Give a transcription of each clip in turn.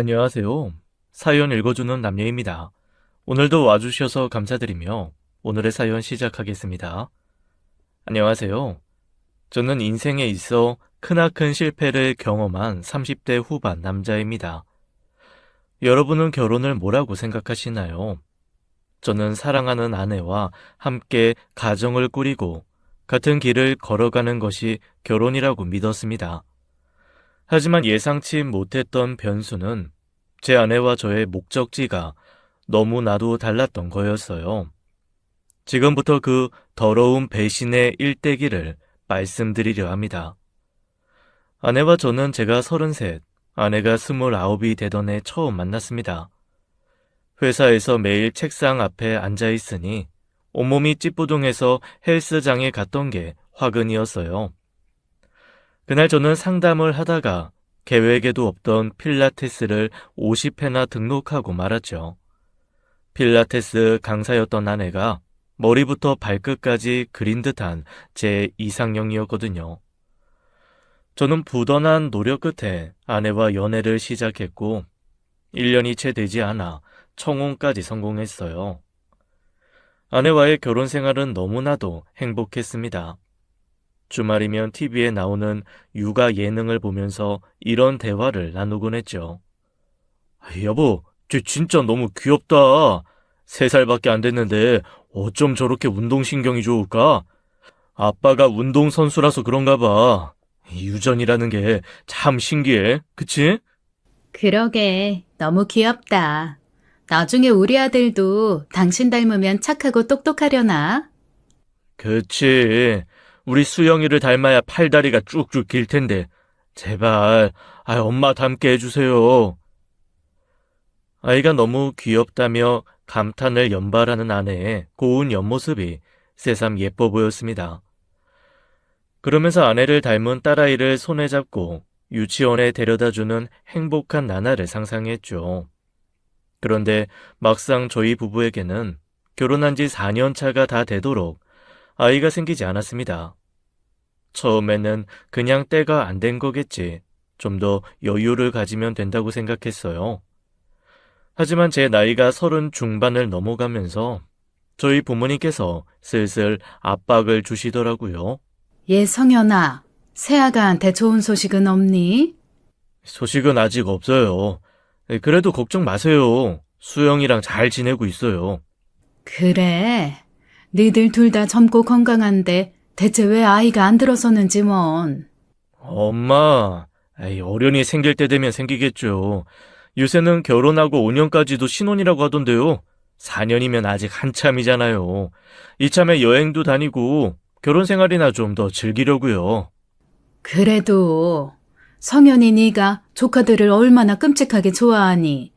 안녕하세요. 사연 읽어주는 남녀입니다. 오늘도 와주셔서 감사드리며 오늘의 사연 시작하겠습니다. 안녕하세요. 저는 인생에 있어 크나큰 실패를 경험한 30대 후반 남자입니다. 여러분은 결혼을 뭐라고 생각하시나요? 저는 사랑하는 아내와 함께 가정을 꾸리고 같은 길을 걸어가는 것이 결혼이라고 믿었습니다. 하지만 예상치 못했던 변수는 제 아내와 저의 목적지가 너무나도 달랐던 거였어요. 지금부터 그 더러운 배신의 일대기를 말씀드리려 합니다. 아내와 저는 제가 33, 아내가 29이 되던 해 처음 만났습니다. 회사에서 매일 책상 앞에 앉아 있으니 온몸이 찌뿌둥해서 헬스장에 갔던 게 화근이었어요. 그날 저는 상담을 하다가 계획에도 없던 필라테스를 50회나 등록하고 말았죠. 필라테스 강사였던 아내가 머리부터 발끝까지 그린 듯한 제 이상형이었거든요. 저는 부단한 노력 끝에 아내와 연애를 시작했고 1년이 채 되지 않아 청혼까지 성공했어요. 아내와의 결혼 생활은 너무나도 행복했습니다. 주말이면 TV에 나오는 육아 예능을 보면서 이런 대화를 나누곤 했죠. 여보, 쟤 진짜 너무 귀엽다. 3살밖에 안 됐는데 어쩜 저렇게 운동신경이 좋을까? 아빠가 운동선수라서 그런가 봐. 유전이라는 게 참 신기해. 그치? 그러게, 너무 귀엽다. 나중에 우리 아들도 당신 닮으면 착하고 똑똑하려나? 그치. 우리 수영이를 닮아야 팔다리가 쭉쭉 길 텐데. 제발, 엄마 닮게 해주세요. 아이가 너무 귀엽다며 감탄을 연발하는 아내의 고운 옆모습이 새삼 예뻐 보였습니다. 그러면서 아내를 닮은 딸아이를 손에 잡고 유치원에 데려다주는 행복한 나날을 상상했죠. 그런데 막상 저희 부부에게는 결혼한 지 4년 차가 다 되도록 아이가 생기지 않았습니다. 처음에는 그냥 때가 안 된 거겠지. 좀 더 여유를 가지면 된다고 생각했어요. 하지만 제 나이가 30 중반을 넘어가면서 저희 부모님께서 슬슬 압박을 주시더라고요. 얘 성현아, 새아가한테 좋은 소식은 없니? 소식은 아직 없어요. 그래도 걱정 마세요. 수영이랑 잘 지내고 있어요. 그래, 니들 둘 다 젊고 건강한데 대체 왜 아이가 안 들어서는지 뭔. 엄마, 어련히 생길 때 되면 생기겠죠. 요새는 결혼하고 5년까지도 신혼이라고 하던데요. 4년이면 아직 한참이잖아요. 이참에 여행도 다니고 결혼 생활이나 좀 더 즐기려고요. 그래도 성현이 네가 조카들을 얼마나 끔찍하게 좋아하니?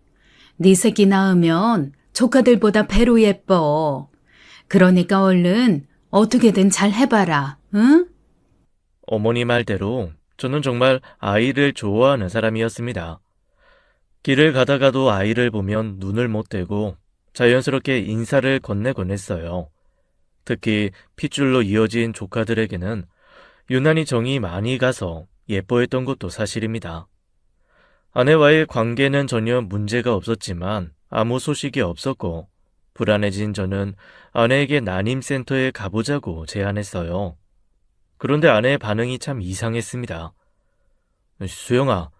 네 새끼 낳으면 조카들보다 배로 예뻐. 그러니까 얼른 어떻게든 잘 해봐라, 응? 어머니 말대로 저는 정말 아이를 좋아하는 사람이었습니다. 길을 가다가도 아이를 보면 눈을 못 떼고 자연스럽게 인사를 건네곤 했어요. 특히 핏줄로 이어진 조카들에게는 유난히 정이 많이 가서 예뻐했던 것도 사실입니다. 아내와의 관계는 전혀 문제가 없었지만 아무 소식이 없었고 불안해진 저는 아내에게 난임센터에 가보자고 제안했어요. 그런데 아내의 반응이 참 이상했습니다. 수영아,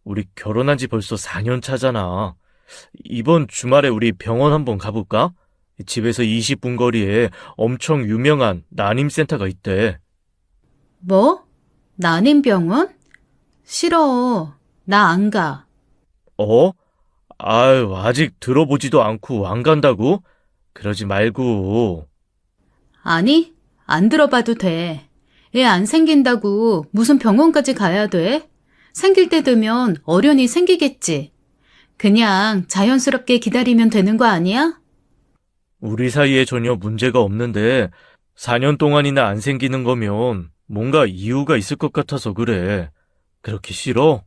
우리 결혼한 지 벌써 4년 차잖아. 이번 주말에 우리 병원 한번 가볼까? 집에서 20분 거리에 엄청 유명한 난임센터가 있대. 뭐? 난임병원? 싫어. 나 안 가. 어? 아유, 아직 들어보지도 않고 안 간다고? 그러지 말고. 아니, 안 들어봐도 돼. 애 안 생긴다고 무슨 병원까지 가야 돼? 생길 때 되면 어련히 생기겠지. 그냥 자연스럽게 기다리면 되는 거 아니야? 우리 사이에 전혀 문제가 없는데 4년 동안이나 안 생기는 거면 뭔가 이유가 있을 것 같아서 그래. 그렇게 싫어?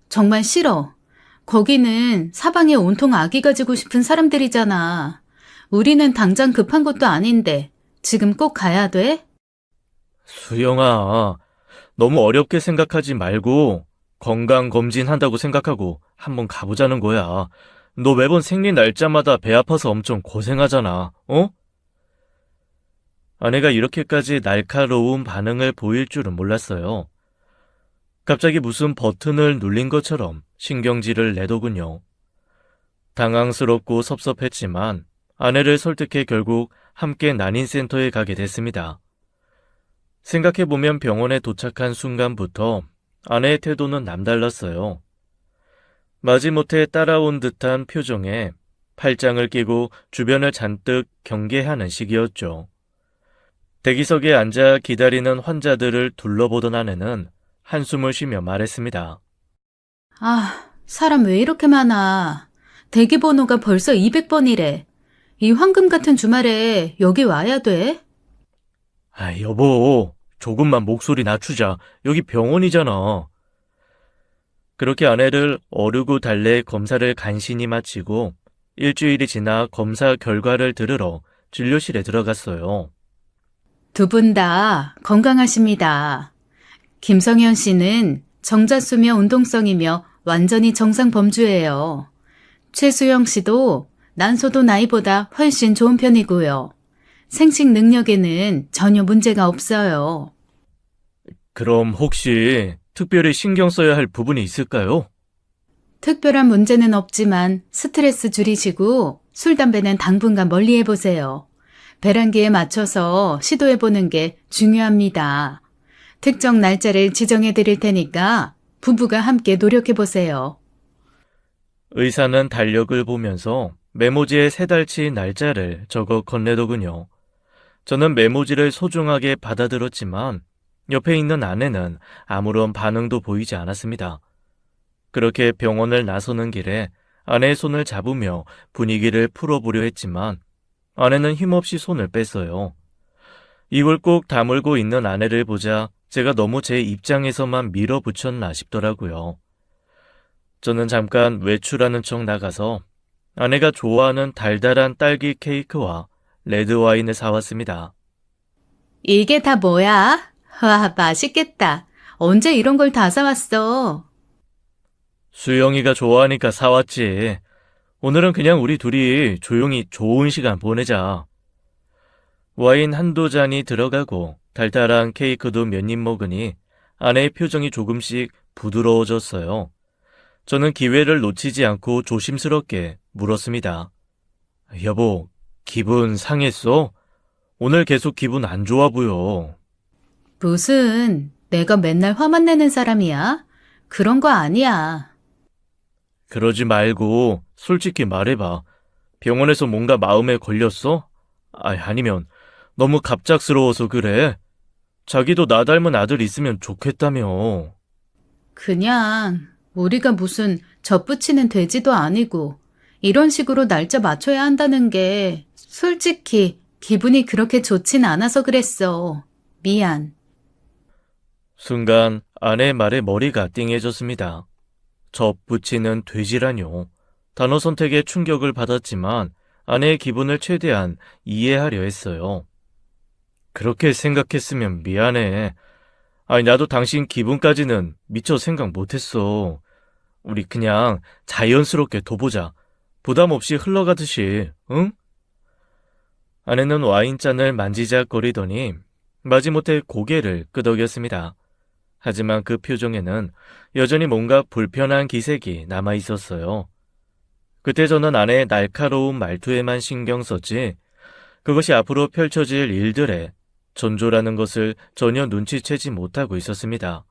정말 싫어. 거기는 사방에 온통 아기 가지고 싶은 사람들이잖아. 우리는 당장 급한 것도 아닌데 지금 꼭 가야 돼? 수영아, 너무 어렵게 생각하지 말고 건강검진 한다고 생각하고 한번 가보자는 거야. 너 매번 생리 날짜마다 배 아파서 엄청 고생하잖아, 어? 아내가 이렇게까지 날카로운 반응을 보일 줄은 몰랐어요. 갑자기 무슨 버튼을 눌린 것처럼 신경질을 내더군요. 당황스럽고 섭섭했지만 아내를 설득해 결국 함께 난임센터에 가게 됐습니다. 생각해보면 병원에 도착한 순간부터 아내의 태도는 남달랐어요. 마지못해 따라온 듯한 표정에 팔짱을 끼고 주변을 잔뜩 경계하는 시기였죠. 대기석에 앉아 기다리는 환자들을 둘러보던 아내는 한숨을 쉬며 말했습니다. 아, 사람 왜 이렇게 많아. 대기번호가 벌써 200번이래. 이 황금 같은 주말에 여기 와야 돼? 아, 여보, 조금만 목소리 낮추자. 여기 병원이잖아. 그렇게 아내를 어르고 달래 검사를 간신히 마치고 일주일이 지나 검사 결과를 들으러 진료실에 들어갔어요. 두 분 다 건강하십니다. 김성현 씨는 정자수며 운동성이며 완전히 정상 범주예요. 최수영 씨도 난소도 나이보다 훨씬 좋은 편이고요. 생식 능력에는 전혀 문제가 없어요. 그럼 혹시 특별히 신경 써야 할 부분이 있을까요? 특별한 문제는 없지만 스트레스 줄이시고 술, 담배는 당분간 멀리 해보세요. 배란기에 맞춰서 시도해보는 게 중요합니다. 특정 날짜를 지정해 드릴 테니까 부부가 함께 노력해보세요. 의사는 달력을 보면서 메모지에 3달치 날짜를 적어 건네더군요. 저는 메모지를 소중하게 받아들었지만 옆에 있는 아내는 아무런 반응도 보이지 않았습니다. 그렇게 병원을 나서는 길에 아내의 손을 잡으며 분위기를 풀어보려 했지만 아내는 힘없이 손을 뺐어요. 입을 꼭 다물고 있는 아내를 보자 제가 너무 제 입장에서만 밀어붙였나 싶더라고요. 저는 잠깐 외출하는 척 나가서 아내가 좋아하는 달달한 딸기 케이크와 레드와인을 사왔습니다. 이게 다 뭐야? 와, 맛있겠다. 언제 이런 걸 다 사왔어? 수영이가 좋아하니까 사왔지. 오늘은 그냥 우리 둘이 조용히 좋은 시간 보내자. 와인 한두 잔이 들어가고 달달한 케이크도 몇 입 먹으니 아내의 표정이 조금씩 부드러워졌어요. 저는 기회를 놓치지 않고 조심스럽게 물었습니다. 여보, 기분 상했어? 오늘 계속 기분 안 좋아 보여. 무슨, 내가 맨날 화만 내는 사람이야? 그런 거 아니야. 그러지 말고 솔직히 말해봐. 병원에서 뭔가 마음에 걸렸어? 아니면 너무 갑작스러워서 그래? 자기도 나 닮은 아들 있으면 좋겠다며. 그냥 우리가 무슨 젖붙이는 돼지도 아니고 이런 식으로 날짜 맞춰야 한다는 게 솔직히 기분이 그렇게 좋진 않아서 그랬어. 미안. 순간 아내의 말에 머리가 띵해졌습니다. 젖붙이는 돼지라뇨. 단어 선택에 충격을 받았지만 아내의 기분을 최대한 이해하려 했어요. 그렇게 생각했으면 미안해. 나도 당신 기분까지는 미처 생각 못했어. 우리 그냥 자연스럽게 둬보자. 부담 없이 흘러가듯이, 응? 아내는 와인잔을 만지작거리더니 마지못해 고개를 끄덕였습니다. 하지만 그 표정에는 여전히 뭔가 불편한 기색이 남아 있었어요. 그때 저는 아내의 날카로운 말투에만 신경 썼지 그것이 앞으로 펼쳐질 일들에 전조라는 것을 전혀 눈치채지 못하고 있었습니다.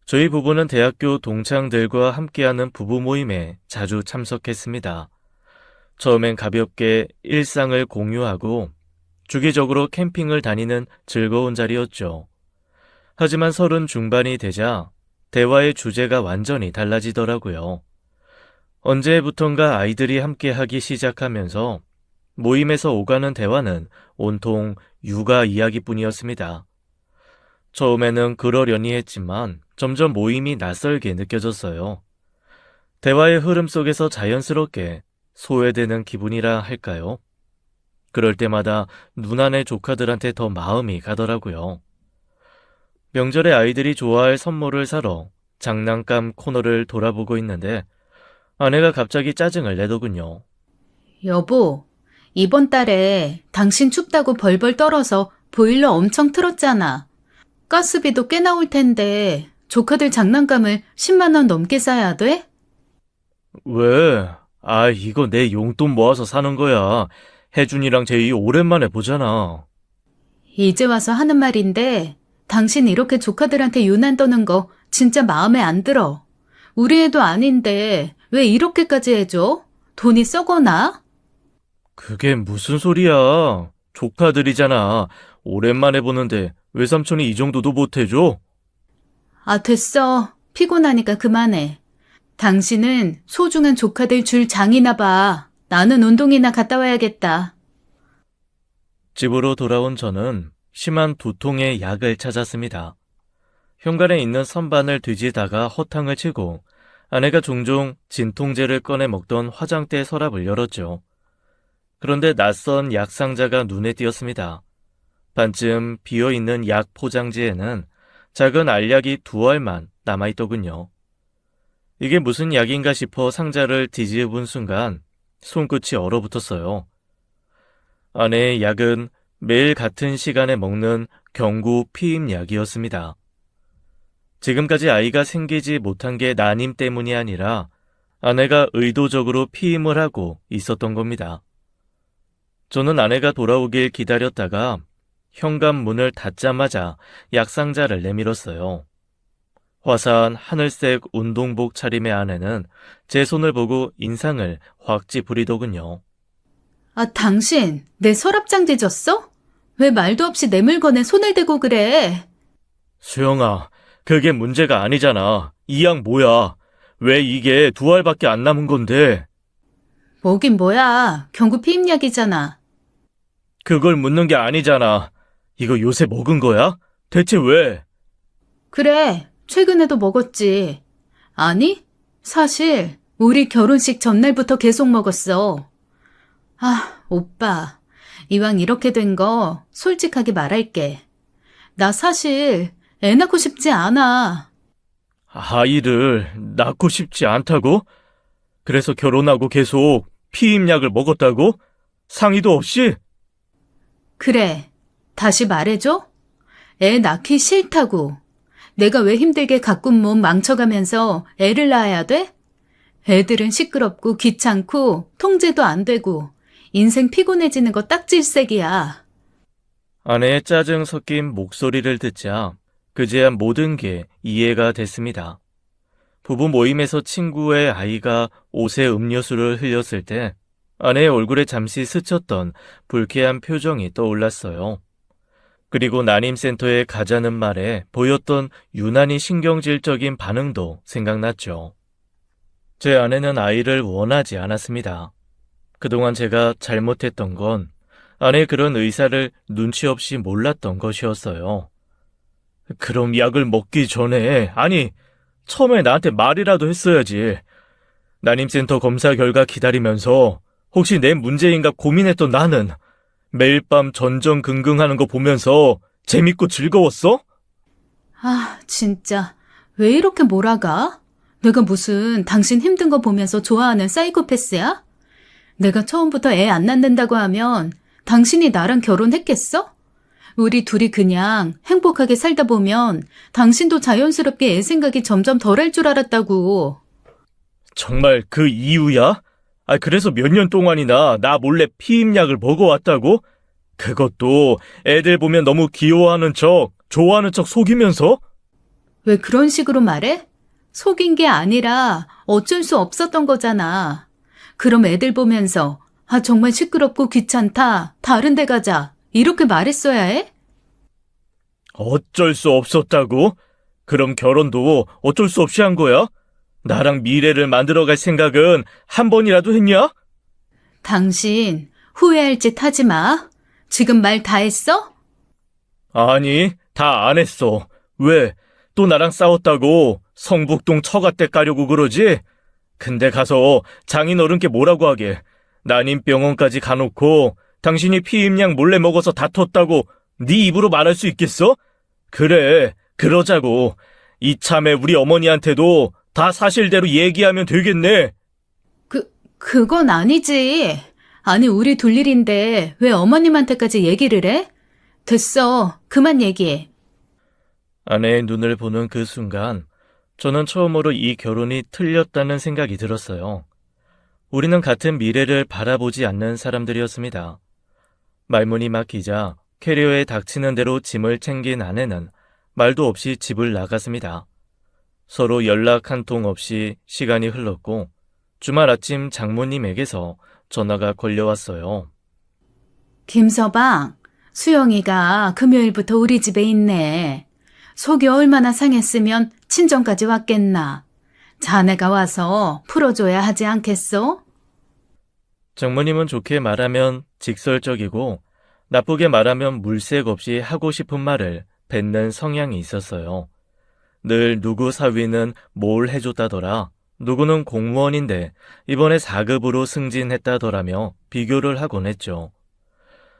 저희 부부는 대학교 동창들과 함께하는 부부 모임에 자주 참석했습니다. 처음엔 가볍게 일상을 공유하고 주기적으로 캠핑을 다니는 즐거운 자리였죠. 하지만 30 중반이 되자 대화의 주제가 완전히 달라지더라고요. 언제부턴가 아이들이 함께하기 시작하면서 모임에서 오가는 대화는 온통 육아 이야기뿐이었습니다. 처음에는 그러려니 했지만 점점 모임이 낯설게 느껴졌어요. 대화의 흐름 속에서 자연스럽게 소외되는 기분이라 할까요? 그럴 때마다 누나네 조카들한테 더 마음이 가더라고요. 명절에 아이들이 좋아할 선물을 사러 장난감 코너를 돌아보고 있는데 아내가 갑자기 짜증을 내더군요. 여보, 이번 달에 당신 춥다고 벌벌 떨어서 보일러 엄청 틀었잖아. 가스비도 꽤 나올 텐데 조카들 장난감을 10만 원 넘게 사야 돼? 왜? 이거 내 용돈 모아서 사는 거야. 혜준이랑 제이 오랜만에 보잖아. 이제 와서 하는 말인데 당신 이렇게 조카들한테 유난 떠는 거 진짜 마음에 안 들어. 우리 애도 아닌데 왜 이렇게까지 해줘? 돈이 썩어나? 그게 무슨 소리야. 조카들이잖아. 오랜만에 보는데 외삼촌이 이 정도도 못해줘? 아, 됐어. 피곤하니까 그만해. 당신은 소중한 조카들 줄 장이나 봐. 나는 운동이나 갔다 와야겠다. 집으로 돌아온 저는 심한 두통의 약을 찾았습니다. 현관에 있는 선반을 뒤지다가 허탕을 치고 아내가 종종 진통제를 꺼내 먹던 화장대 서랍을 열었죠. 그런데 낯선 약 상자가 눈에 띄었습니다. 반쯤 비어있는 약 포장지에는 작은 알약이 2알만 남아있더군요. 이게 무슨 약인가 싶어 상자를 뒤집은 순간 손끝이 얼어붙었어요. 아내의 약은 매일 같은 시간에 먹는 경구 피임약이었습니다. 지금까지 아이가 생기지 못한 게 난임 때문이 아니라 아내가 의도적으로 피임을 하고 있었던 겁니다. 저는 아내가 돌아오길 기다렸다가 현관문을 닫자마자 약상자를 내밀었어요. 화사한 하늘색 운동복 차림의 아내는 제 손을 보고 인상을 확 찌푸리더군요. 아, 당신 내 서랍장 뒤졌어? 왜 말도 없이 내 물건에 손을 대고 그래? 수영아, 그게 문제가 아니잖아. 이 약 뭐야? 왜 이게 2알밖에 안 남은 건데? 뭐긴 뭐야. 경구 피임약이잖아. 그걸 묻는 게 아니잖아. 이거 요새 먹은 거야? 대체 왜? 그래, 최근에도 먹었지. 아니, 사실 우리 결혼식 전날부터 계속 먹었어. 아, 오빠. 이왕 이렇게 된 거 솔직하게 말할게. 나 사실 애 낳고 싶지 않아. 아이를 낳고 싶지 않다고? 그래서 결혼하고 계속 피임약을 먹었다고? 상의도 없이? 그래, 다시 말해줘? 애 낳기 싫다고. 내가 왜 힘들게 가꾼 몸 망쳐가면서 애를 낳아야 돼? 애들은 시끄럽고 귀찮고 통제도 안 되고 인생 피곤해지는 거 딱 질색이야. 아내의 짜증 섞인 목소리를 듣자 그제야 모든 게 이해가 됐습니다. 부부 모임에서 친구의 아이가 옷에 음료수를 흘렸을 때 아내의 얼굴에 잠시 스쳤던 불쾌한 표정이 떠올랐어요. 그리고 난임센터에 가자는 말에 보였던 유난히 신경질적인 반응도 생각났죠. 제 아내는 아이를 원하지 않았습니다. 그동안 제가 잘못했던 건 아내의 그런 의사를 눈치 없이 몰랐던 것이었어요. 그럼 약을 먹기 전에, 아니, 처음에 나한테 말이라도 했어야지. 난임센터 검사 결과 기다리면서 혹시 내 문제인가 고민했던 나는 매일 밤 전전긍긍하는 거 보면서 재밌고 즐거웠어? 아, 진짜. 왜 이렇게 몰아가? 내가 무슨 당신 힘든 거 보면서 좋아하는 사이코패스야? 내가 처음부터 애 안 낳는다고 하면 당신이 나랑 결혼했겠어? 우리 둘이 그냥 행복하게 살다 보면 당신도 자연스럽게 애 생각이 점점 덜할 줄 알았다고. 정말 그 이유야? 그래서 몇 년 동안이나 나 몰래 피임약을 먹어왔다고? 그것도 애들 보면 너무 귀여워하는 척, 좋아하는 척 속이면서? 왜 그런 식으로 말해? 속인 게 아니라 어쩔 수 없었던 거잖아. 그럼 애들 보면서 아, 정말 시끄럽고 귀찮다. 다른 데 가자. 이렇게 말했어야 해? 어쩔 수 없었다고? 그럼 결혼도 어쩔 수 없이 한 거야? 나랑 미래를 만들어갈 생각은 한 번이라도 했냐? 당신 후회할 짓 하지 마. 지금 말 다 했어? 아니, 다 안 했어. 왜? 또 나랑 싸웠다고 성북동 처갓댁 가려고 그러지? 근데 가서 장인어른께 뭐라고 하게. 난임병원까지 가놓고 당신이 피임약 몰래 먹어서 다퉜다고 네 입으로 말할 수 있겠어? 그래, 그러자고. 이참에 우리 어머니한테도 다 사실대로 얘기하면 되겠네. 그건 아니지. 아니, 우리 둘 일인데 왜 어머님한테까지 얘기를 해? 됐어. 그만 얘기해. 아내의 눈을 보는 그 순간 저는 처음으로 이 결혼이 틀렸다는 생각이 들었어요. 우리는 같은 미래를 바라보지 않는 사람들이었습니다. 말문이 막히자 캐리어에 닥치는 대로 짐을 챙긴 아내는 말도 없이 집을 나갔습니다. 서로 연락 한 통 없이 시간이 흘렀고 주말 아침 장모님에게서 전화가 걸려왔어요. 김서방, 수영이가 금요일부터 우리 집에 있네. 속이 얼마나 상했으면 친정까지 왔겠나. 자네가 와서 풀어줘야 하지 않겠소? 장모님은 좋게 말하면 직설적이고 나쁘게 말하면 물색 없이 하고 싶은 말을 뱉는 성향이 있었어요. 늘 누구 사위는 뭘 해줬다더라, 누구는 공무원인데 이번에 4급으로 승진했다더라며 비교를 하곤 했죠.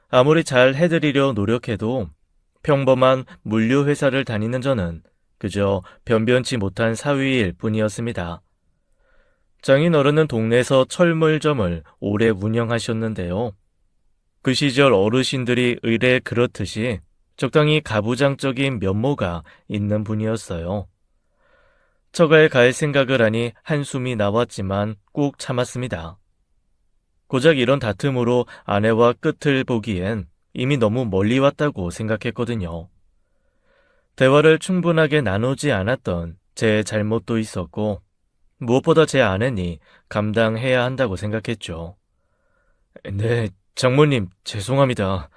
아무리 잘 해드리려 노력해도 평범한 물류회사를 다니는 저는 그저 변변치 못한 사위일 뿐이었습니다. 장인 어른은 동네에서 철물점을 오래 운영하셨는데요. 그 시절 어르신들이 의례 그렇듯이 적당히 가부장적인 면모가 있는 분이었어요. 처가에 갈 생각을 하니 한숨이 나왔지만 꾹 참았습니다. 고작 이런 다툼으로 아내와 끝을 보기엔 이미 너무 멀리 왔다고 생각했거든요. 대화를 충분하게 나누지 않았던 제 잘못도 있었고 무엇보다 제 아내니 감당해야 한다고 생각했죠. 네, 장모님 죄송합니다.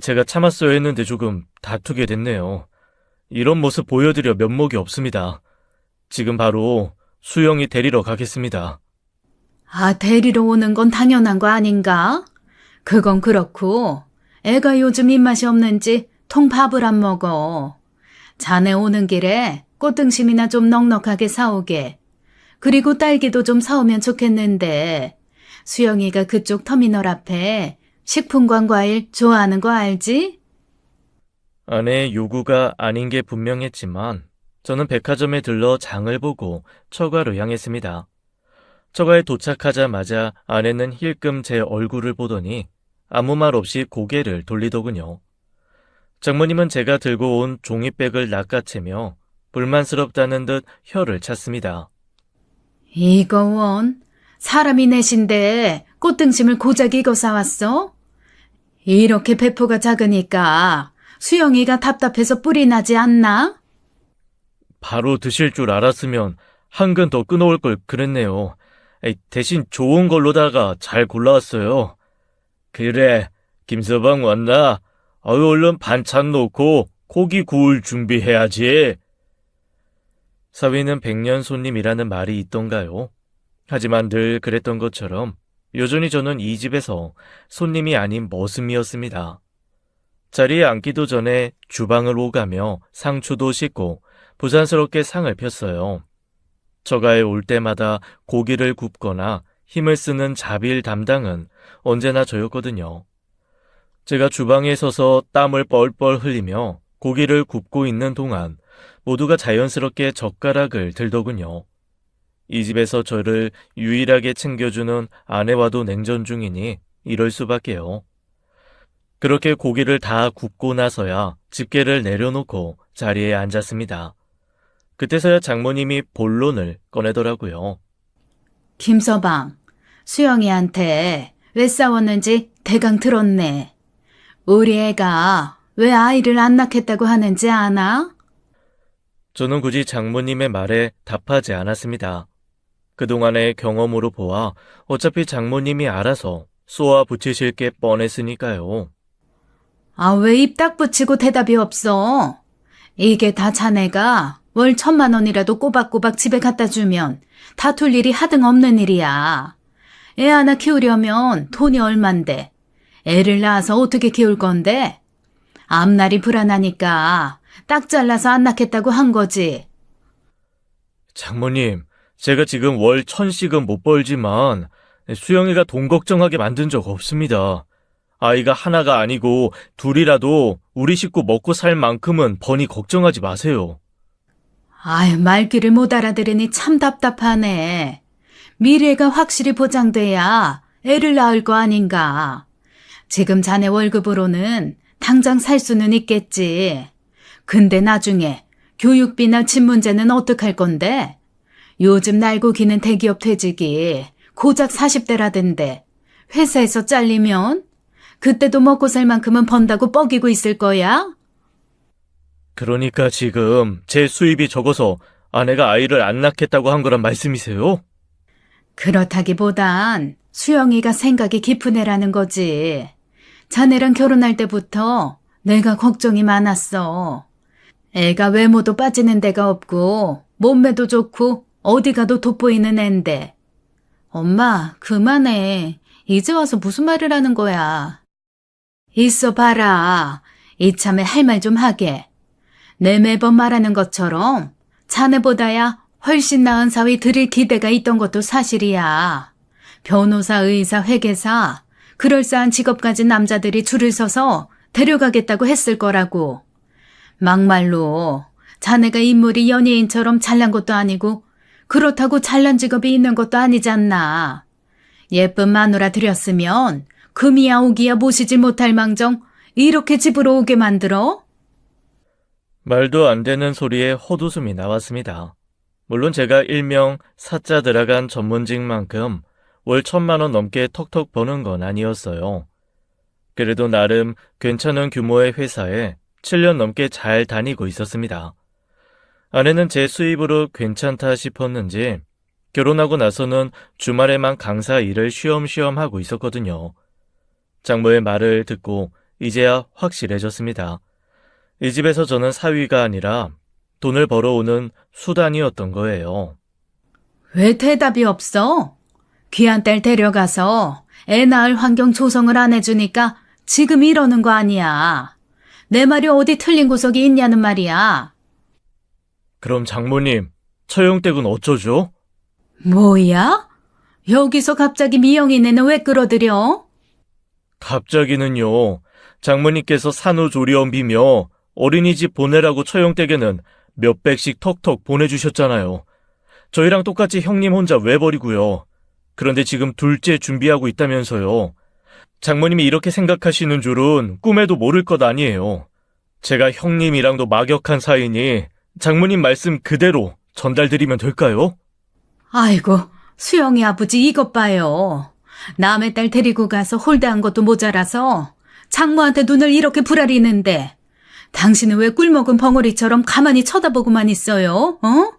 제가 참았어야 했는데 조금 다투게 됐네요. 이런 모습 보여드려 면목이 없습니다. 지금 바로 수영이 데리러 가겠습니다. 데리러 오는 건 당연한 거 아닌가? 그건 그렇고 애가 요즘 입맛이 없는지 통밥을 안 먹어. 자네 오는 길에 꽃등심이나 좀 넉넉하게 사오게. 그리고 딸기도 좀 사오면 좋겠는데 수영이가 그쪽 터미널 앞에 식품관 과일 좋아하는 거 알지? 아내의 요구가 아닌 게 분명했지만 저는 백화점에 들러 장을 보고 처가로 향했습니다. 처가에 도착하자마자 아내는 힐끔 제 얼굴을 보더니 아무 말 없이 고개를 돌리더군요. 장모님은 제가 들고 온 종이백을 낚아채며 불만스럽다는 듯 혀를 찼습니다. 이거 원 사람이 넷인데 꽃등심을 고작 이거 사왔어? 이렇게 배포가 작으니까 수영이가 답답해서 뿔이 나지 않나? 바로 드실 줄 알았으면 한 근 더 끊어올 걸 그랬네요. 대신 좋은 걸로다가 잘 골라왔어요. 그래, 김서방 왔나? 얼른 반찬 놓고 고기 구울 준비해야지. 사위는 백년 손님이라는 말이 있던가요? 하지만 늘 그랬던 것처럼 여전히 저는 이 집에서 손님이 아닌 머슴이었습니다. 자리에 앉기도 전에 주방을 오가며 상추도 씻고 부산스럽게 상을 폈어요. 처가에 올 때마다 고기를 굽거나 힘을 쓰는 자빌 담당은 언제나 저였거든요. 제가 주방에 서서 땀을 뻘뻘 흘리며 고기를 굽고 있는 동안 모두가 자연스럽게 젓가락을 들더군요. 이 집에서 저를 유일하게 챙겨주는 아내와도 냉전 중이니 이럴 수밖에요. 그렇게 고기를 다 굽고 나서야 집게를 내려놓고 자리에 앉았습니다. 그때서야 장모님이 본론을 꺼내더라고요. 김서방, 수영이한테 왜 싸웠는지 대강 들었네. 우리 애가 왜 아이를 안 낳겠다고 하는지 아나? 저는 굳이 장모님의 말에 답하지 않았습니다. 그동안의 경험으로 보아 어차피 장모님이 알아서 쏘아 붙이실 게 뻔했으니까요. 왜 입 딱 붙이고 대답이 없어? 이게 다 자네가 월 1,000만 원이라도 꼬박꼬박 집에 갖다 주면 다툴 일이 하등 없는 일이야. 애 하나 키우려면 돈이 얼만데. 애를 낳아서 어떻게 키울 건데? 앞날이 불안하니까 딱 잘라서 안 낳겠다고 한 거지. 장모님, 제가 지금 월 1,000씩은 못 벌지만 수영이가 돈 걱정하게 만든 적 없습니다. 아이가 하나가 아니고 둘이라도 우리 식구 먹고 살 만큼은 번히 걱정하지 마세요. 아유, 말귀를 못 알아들으니 참 답답하네. 미래가 확실히 보장돼야 애를 낳을 거 아닌가. 지금 자네 월급으로는 당장 살 수는 있겠지. 근데 나중에 교육비나 집 문제는 어떡할 건데? 요즘 날고 기는 대기업 퇴직이 고작 40대라던데 회사에서 잘리면 그때도 먹고 살 만큼은 번다고 뻐기고 있을 거야? 그러니까 지금 제 수입이 적어서 아내가 아이를 안 낳겠다고 한 거란 말씀이세요? 그렇다기보단 수영이가 생각이 깊은 애라는 거지. 자네랑 결혼할 때부터 내가 걱정이 많았어. 애가 외모도 빠지는 데가 없고 몸매도 좋고 어디 가도 돋보이는 앤데. 엄마, 그만해. 이제 와서 무슨 말을 하는 거야. 있어 봐라. 이참에 할 말 좀 하게. 내 매번 말하는 것처럼 자네보다야 훨씬 나은 사위 드릴 기대가 있던 것도 사실이야. 변호사, 의사, 회계사, 그럴싸한 직업 가진 남자들이 줄을 서서 데려가겠다고 했을 거라고. 막말로 자네가 인물이 연예인처럼 잘난 것도 아니고 그렇다고 잘난 직업이 있는 것도 아니잖나. 예쁜 마누라 들였으면 금이야 오기야 모시지 못할 망정 이렇게 집으로 오게 만들어? 말도 안 되는 소리에 헛웃음이 나왔습니다. 물론 제가 일명 사자 들어간 전문직만큼 월 1,000만 원 넘게 턱턱 버는 건 아니었어요. 그래도 나름 괜찮은 규모의 회사에 7년 넘게 잘 다니고 있었습니다. 아내는 제 수입으로 괜찮다 싶었는지 결혼하고 나서는 주말에만 강사 일을 쉬엄쉬엄 하고 있었거든요. 장모의 말을 듣고 이제야 확실해졌습니다. 이 집에서 저는 사위가 아니라 돈을 벌어오는 수단이었던 거예요. 왜 대답이 없어? 귀한 딸 데려가서 애 낳을 환경 조성을 안 해주니까 지금 이러는 거 아니야. 내 말이 어디 틀린 구석이 있냐는 말이야. 그럼 장모님, 처형댁은 어쩌죠? 뭐야? 여기서 갑자기 미영이네는 왜 끌어들여? 갑자기는요. 장모님께서 산후조리원비며 어린이집 보내라고 처형댁에는 몇백씩 턱턱 보내주셨잖아요. 저희랑 똑같이 형님 혼자 외버리고요. 그런데 지금 둘째 준비하고 있다면서요. 장모님이 이렇게 생각하시는 줄은 꿈에도 모를 것 아니에요. 제가 형님이랑도 막역한 사이니 장모님 말씀 그대로 전달드리면 될까요? 아이고, 수영이 아버지 이것 봐요. 남의 딸 데리고 가서 홀대한 것도 모자라서 장모한테 눈을 이렇게 부라리는데 당신은 왜 꿀먹은 벙어리처럼 가만히 쳐다보고만 있어요? 어?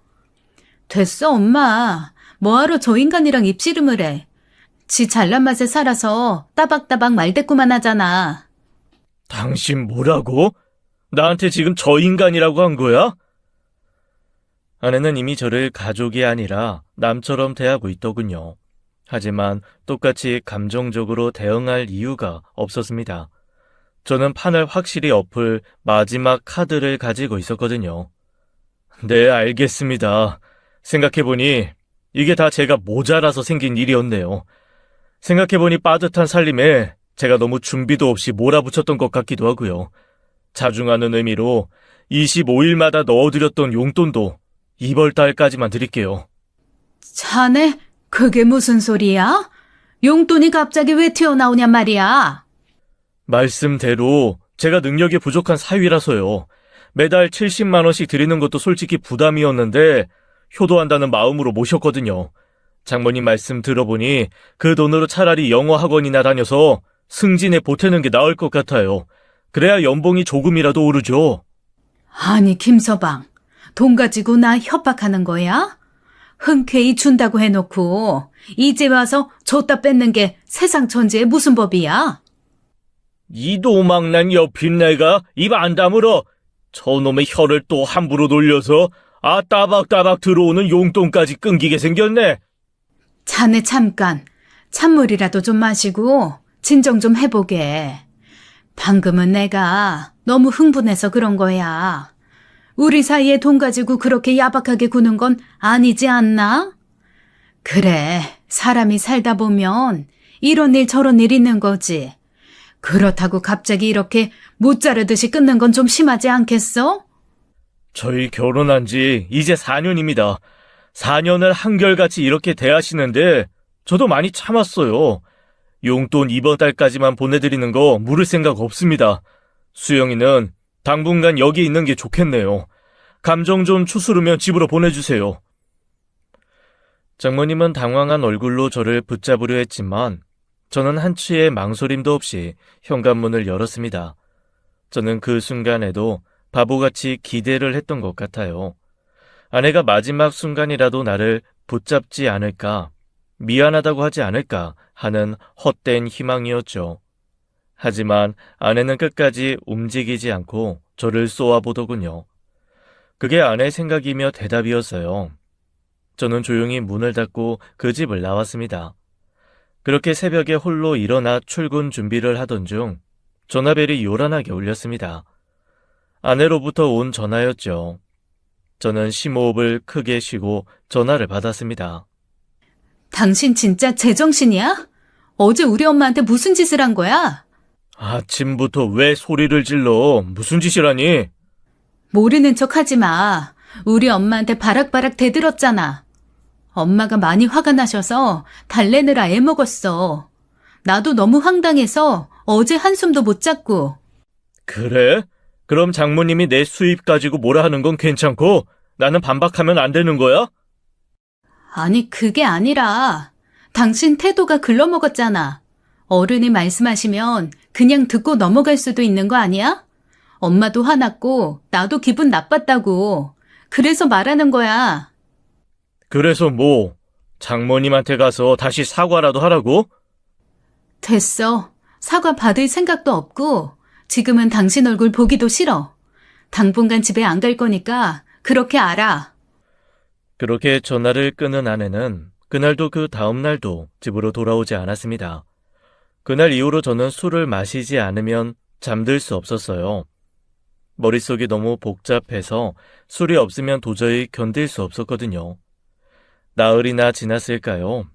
됐어, 엄마. 뭐하러 저 인간이랑 입씨름을 해. 지 잘난 맛에 살아서 따박따박 말대꾸만 하잖아. 당신 뭐라고? 나한테 지금 저 인간이라고 한 거야? 아내는 이미 저를 가족이 아니라 남처럼 대하고 있더군요. 하지만 똑같이 감정적으로 대응할 이유가 없었습니다. 저는 판을 확실히 엎을 마지막 카드를 가지고 있었거든요. 네, 알겠습니다. 생각해보니 이게 다 제가 모자라서 생긴 일이었네요. 생각해보니 빠듯한 살림에 제가 너무 준비도 없이 몰아붙였던 것 같기도 하고요. 자중하는 의미로 25일마다 넣어드렸던 용돈도 이번 달까지만 드릴게요. 자네, 그게 무슨 소리야? 용돈이 갑자기 왜 튀어나오냔 말이야. 말씀대로 제가 능력이 부족한 사위라서요. 매달 70만 원씩 드리는 것도 솔직히 부담이었는데 효도한다는 마음으로 모셨거든요. 장모님 말씀 들어보니 그 돈으로 차라리 영어 학원이나 다녀서 승진에 보태는 게 나을 것 같아요. 그래야 연봉이 조금이라도 오르죠. 아니, 김서방. 돈 가지고 나 협박하는 거야? 흔쾌히 준다고 해놓고 이제 와서 줬다 뺏는 게 세상 천지에 무슨 법이야? 이 도망난 옆인 내가 입 안 다물어. 저놈의 혀를 또 함부로 돌려서 따박따박 들어오는 용돈까지 끊기게 생겼네. 자네 잠깐 찬물이라도 좀 마시고 진정 좀 해보게. 방금은 내가 너무 흥분해서 그런 거야. 우리 사이에 돈 가지고 그렇게 야박하게 구는 건 아니지 않나? 그래, 사람이 살다 보면 이런 일 저런 일 있는 거지. 그렇다고 갑자기 이렇게 못 자르듯이 끊는 건 좀 심하지 않겠어? 저희 결혼한 지 이제 4년입니다. 4년을 한결같이 이렇게 대하시는데 저도 많이 참았어요. 용돈 이번 달까지만 보내드리는 거 물을 생각 없습니다. 수영이는 당분간 여기 있는 게 좋겠네요. 감정 좀 추스르면 집으로 보내주세요. 장모님은 당황한 얼굴로 저를 붙잡으려 했지만 저는 한치의 망설임도 없이 현관문을 열었습니다. 저는 그 순간에도 바보같이 기대를 했던 것 같아요. 아내가 마지막 순간이라도 나를 붙잡지 않을까, 미안하다고 하지 않을까 하는 헛된 희망이었죠. 하지만 아내는 끝까지 움직이지 않고 저를 쏘아보더군요. 그게 아내의 생각이며 대답이었어요. 저는 조용히 문을 닫고 그 집을 나왔습니다. 그렇게 새벽에 홀로 일어나 출근 준비를 하던 중 전화벨이 요란하게 울렸습니다. 아내로부터 온 전화였죠. 저는 심호흡을 크게 쉬고 전화를 받았습니다. 당신 진짜 제정신이야? 어제 우리 엄마한테 무슨 짓을 한 거야? 아침부터 왜 소리를 질러? 무슨 짓이라니? 모르는 척 하지 마. 우리 엄마한테 바락바락 대들었잖아. 엄마가 많이 화가 나셔서 달래느라 애먹었어. 나도 너무 황당해서 어제 한숨도 못 잤고. 그래? 그럼 장모님이 내 수입 가지고 뭐라 하는 건 괜찮고 나는 반박하면 안 되는 거야? 아니, 그게 아니라 당신 태도가 글러먹었잖아. 어른이 말씀하시면 그냥 듣고 넘어갈 수도 있는 거 아니야? 엄마도 화났고 나도 기분 나빴다고. 그래서 말하는 거야. 그래서 뭐? 장모님한테 가서 다시 사과라도 하라고? 됐어. 사과 받을 생각도 없고 지금은 당신 얼굴 보기도 싫어. 당분간 집에 안 갈 거니까 그렇게 알아. 그렇게 전화를 끊은 아내는 그날도 그 다음 날도 집으로 돌아오지 않았습니다. 그날 이후로 저는 술을 마시지 않으면 잠들 수 없었어요. 머릿속이 너무 복잡해서 술이 없으면 도저히 견딜 수 없었거든요. 나흘이나 지났을까요?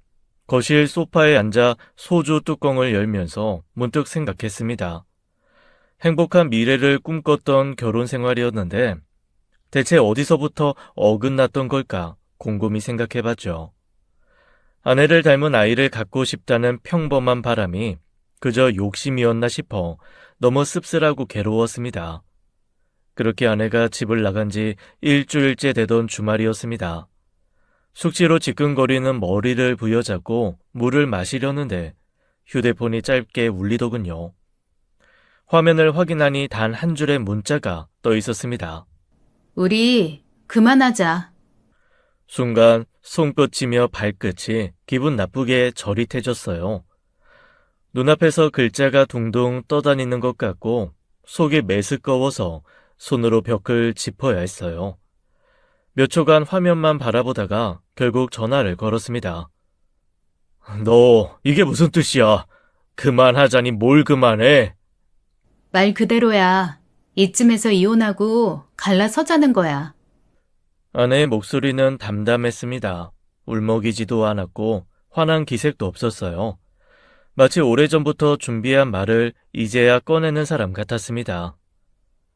거실 소파에 앉아 소주 뚜껑을 열면서 문득 생각했습니다. 행복한 미래를 꿈꿨던 결혼 생활이었는데 대체 어디서부터 어긋났던 걸까 곰곰이 생각해봤죠. 아내를 닮은 아이를 갖고 싶다는 평범한 바람이 그저 욕심이었나 싶어 너무 씁쓸하고 괴로웠습니다. 그렇게 아내가 집을 나간 지 일주일째 되던 주말이었습니다. 숙취로 지끈거리는 머리를 부여잡고 물을 마시려는데 휴대폰이 짧게 울리더군요. 화면을 확인하니 단 한 줄의 문자가 떠 있었습니다. 우리 그만하자. 순간 손끝이며 발끝이 기분 나쁘게 저릿해졌어요. 눈앞에서 글자가 둥둥 떠다니는 것 같고 속이 메스꺼워서 손으로 벽을 짚어야 했어요. 몇 초간 화면만 바라보다가 결국 전화를 걸었습니다. 너 이게 무슨 뜻이야? 그만하자니 뭘 그만해? 말 그대로야. 이쯤에서 이혼하고 갈라서자는 거야. 아내의 목소리는 담담했습니다. 울먹이지도 않았고 화난 기색도 없었어요. 마치 오래전부터 준비한 말을 이제야 꺼내는 사람 같았습니다.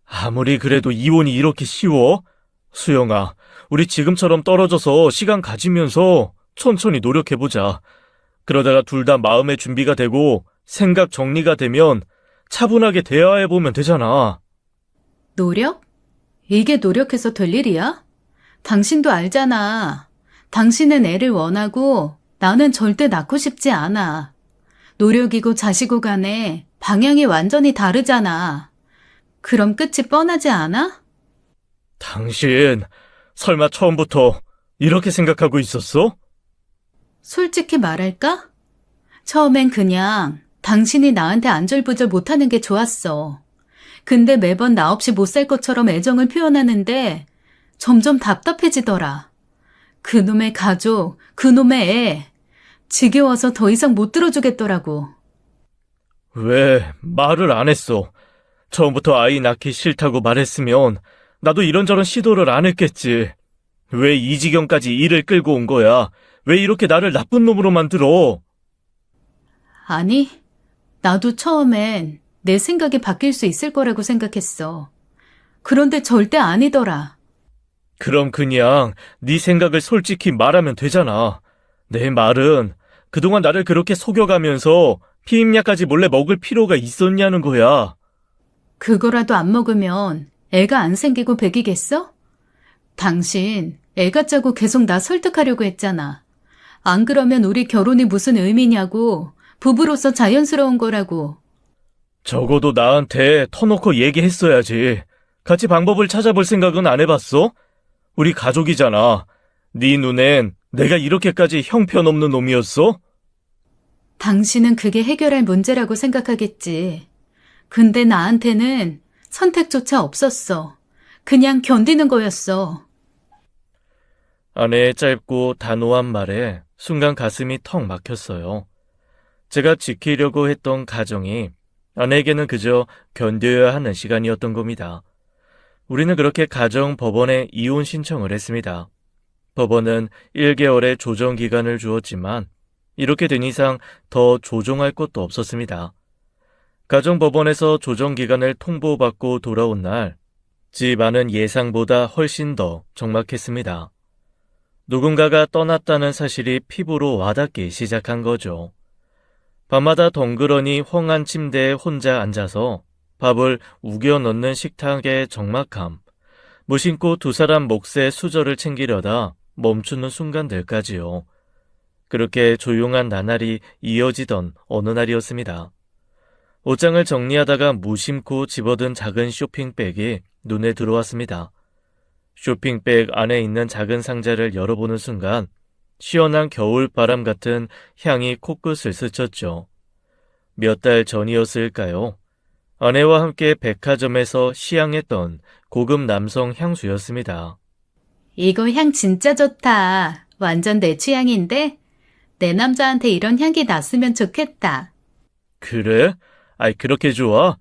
아무리 그래도 이혼이 이렇게 쉬워? 수영아, 우리 지금처럼 떨어져서 시간 가지면서 천천히 노력해보자. 그러다가 둘 다 마음의 준비가 되고 생각 정리가 되면 차분하게 대화해보면 되잖아. 노력? 이게 노력해서 될 일이야? 당신도 알잖아. 당신은 애를 원하고 나는 절대 낳고 싶지 않아. 노력이고 자시고 간에 방향이 완전히 다르잖아. 그럼 끝이 뻔하지 않아? 당신, 설마 처음부터 이렇게 생각하고 있었어? 솔직히 말할까? 처음엔 그냥 당신이 나한테 안절부절 못하는 게 좋았어. 근데 매번 나 없이 못 살 것처럼 애정을 표현하는데 점점 답답해지더라. 그놈의 가족, 그놈의 애. 지겨워서 더 이상 못 들어주겠더라고. 왜 말을 안 했어? 처음부터 아이 낳기 싫다고 말했으면 나도 이런저런 시도를 안 했겠지. 왜 이 지경까지 일을 끌고 온 거야? 왜 이렇게 나를 나쁜 놈으로 만들어? 아니, 나도 처음엔 내 생각이 바뀔 수 있을 거라고 생각했어. 그런데 절대 아니더라. 그럼 그냥 네 생각을 솔직히 말하면 되잖아. 내 말은 그동안 나를 그렇게 속여가면서 피임약까지 몰래 먹을 필요가 있었냐는 거야. 그거라도 안 먹으면 애가 안 생기고 백이겠어? 당신 애 갖자고 계속 나 설득하려고 했잖아. 안 그러면 우리 결혼이 무슨 의미냐고. 부부로서 자연스러운 거라고. 적어도 나한테 터놓고 얘기했어야지. 같이 방법을 찾아볼 생각은 안 해봤어? 우리 가족이잖아. 네 눈엔 내가 이렇게까지 형편없는 놈이었어? 당신은 그게 해결할 문제라고 생각하겠지. 근데 나한테는 선택조차 없었어. 그냥 견디는 거였어. 아내의 짧고 단호한 말에 순간 가슴이 턱 막혔어요. 제가 지키려고 했던 가정이 아내에게는 그저 견뎌야 하는 시간이었던 겁니다. 우리는 그렇게 가정 법원에 이혼 신청을 했습니다. 법원은 1개월의 조정 기간을 주었지만 이렇게 된 이상 더 조정할 것도 없었습니다. 가정법원에서 조정 기간을 통보받고 돌아온 날, 집안은 예상보다 훨씬 더 적막했습니다. 누군가가 떠났다는 사실이 피부로 와닿기 시작한 거죠. 밤마다 덩그러니 헝한 침대에 혼자 앉아서 밥을 우겨 넣는 식탁의 적막함, 무심코 두 사람 몫의 수저를 챙기려다 멈추는 순간들까지요. 그렇게 조용한 나날이 이어지던 어느 날이었습니다. 옷장을 정리하다가 무심코 집어든 작은 쇼핑백이 눈에 들어왔습니다. 쇼핑백 안에 있는 작은 상자를 열어보는 순간 시원한 겨울바람 같은 향이 코끝을 스쳤죠. 몇 달 전이었을까요? 아내와 함께 백화점에서 시향했던 고급 남성 향수였습니다. 이거 향 진짜 좋다. 완전 내 취향인데? 내 남자한테 이런 향기 났으면 좋겠다. 그래? 아이, 그렇게 좋아?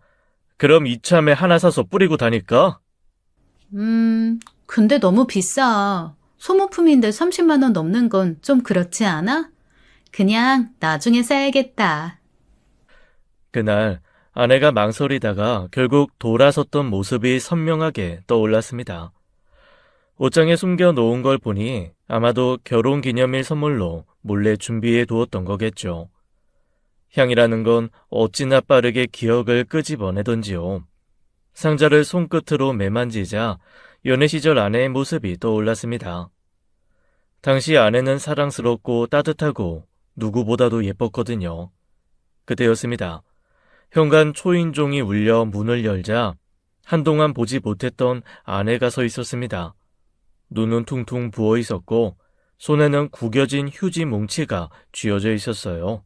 그럼 이참에 하나 사서 뿌리고 다닐까? 근데 너무 비싸. 소모품인데 30만 원 넘는 건 좀 그렇지 않아? 그냥 나중에 사야겠다. 그날 아내가 망설이다가 결국 돌아섰던 모습이 선명하게 떠올랐습니다. 옷장에 숨겨놓은 걸 보니 아마도 결혼기념일 선물로 몰래 준비해 두었던 거겠죠. 향이라는 건 어찌나 빠르게 기억을 끄집어내던지요. 상자를 손끝으로 매만지자 연애 시절 아내의 모습이 떠올랐습니다. 당시 아내는 사랑스럽고 따뜻하고 누구보다도 예뻤거든요. 그때였습니다. 현관 초인종이 울려 문을 열자 한동안 보지 못했던 아내가 서 있었습니다. 눈은 퉁퉁 부어 있었고 손에는 구겨진 휴지 뭉치가 쥐어져 있었어요.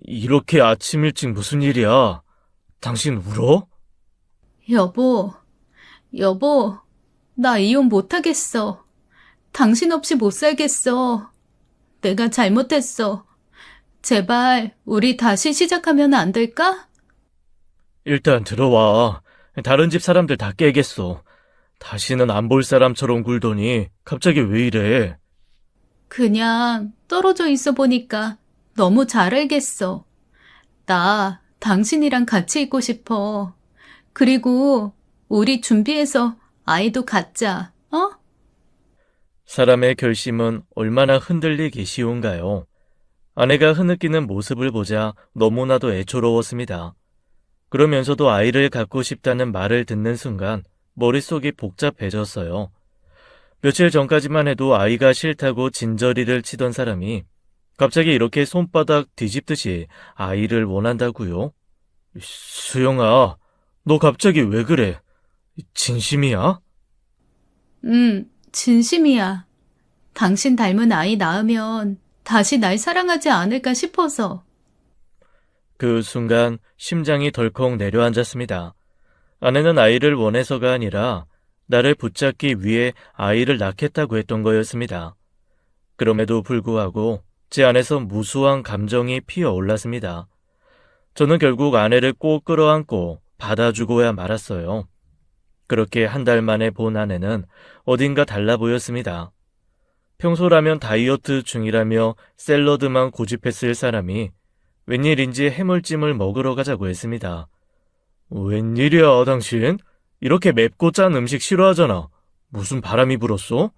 이렇게 아침 일찍 무슨 일이야? 당신 울어? 여보, 나 이혼 못하겠어. 당신 없이 못 살겠어. 내가 잘못했어. 제발 우리 다시 시작하면 안 될까? 일단 들어와. 다른 집 사람들 다 깨겠어. 다시는 안 볼 사람처럼 굴더니 갑자기 왜 이래? 그냥 떨어져 있어 보니까 너무 잘 알겠어. 나 당신이랑 같이 있고 싶어. 그리고 우리 준비해서 아이도 갖자, 어? 사람의 결심은 얼마나 흔들리기 쉬운가요? 아내가 흐느끼는 모습을 보자 너무나도 애처로웠습니다. 그러면서도 아이를 갖고 싶다는 말을 듣는 순간 머릿속이 복잡해졌어요. 며칠 전까지만 해도 아이가 싫다고 진저리를 치던 사람이 갑자기 이렇게 손바닥 뒤집듯이 아이를 원한다고요? 수영아, 너 갑자기 왜 그래? 진심이야? 진심이야. 당신 닮은 아이 낳으면 다시 날 사랑하지 않을까 싶어서. 그 순간 심장이 덜컥 내려앉았습니다. 아내는 아이를 원해서가 아니라 나를 붙잡기 위해 아이를 낳겠다고 했던 거였습니다. 그럼에도 불구하고 제 안에서 무수한 감정이 피어올랐습니다. 저는 결국 아내를 꼭 끌어안고 받아주고야 말았어요. 그렇게 한 달 만에 본 아내는 어딘가 달라 보였습니다. 평소라면 다이어트 중이라며 샐러드만 고집했을 사람이 웬일인지 해물찜을 먹으러 가자고 했습니다. 웬일이야, 당신? 이렇게 맵고 짠 음식 싫어하잖아. 무슨 바람이 불었어?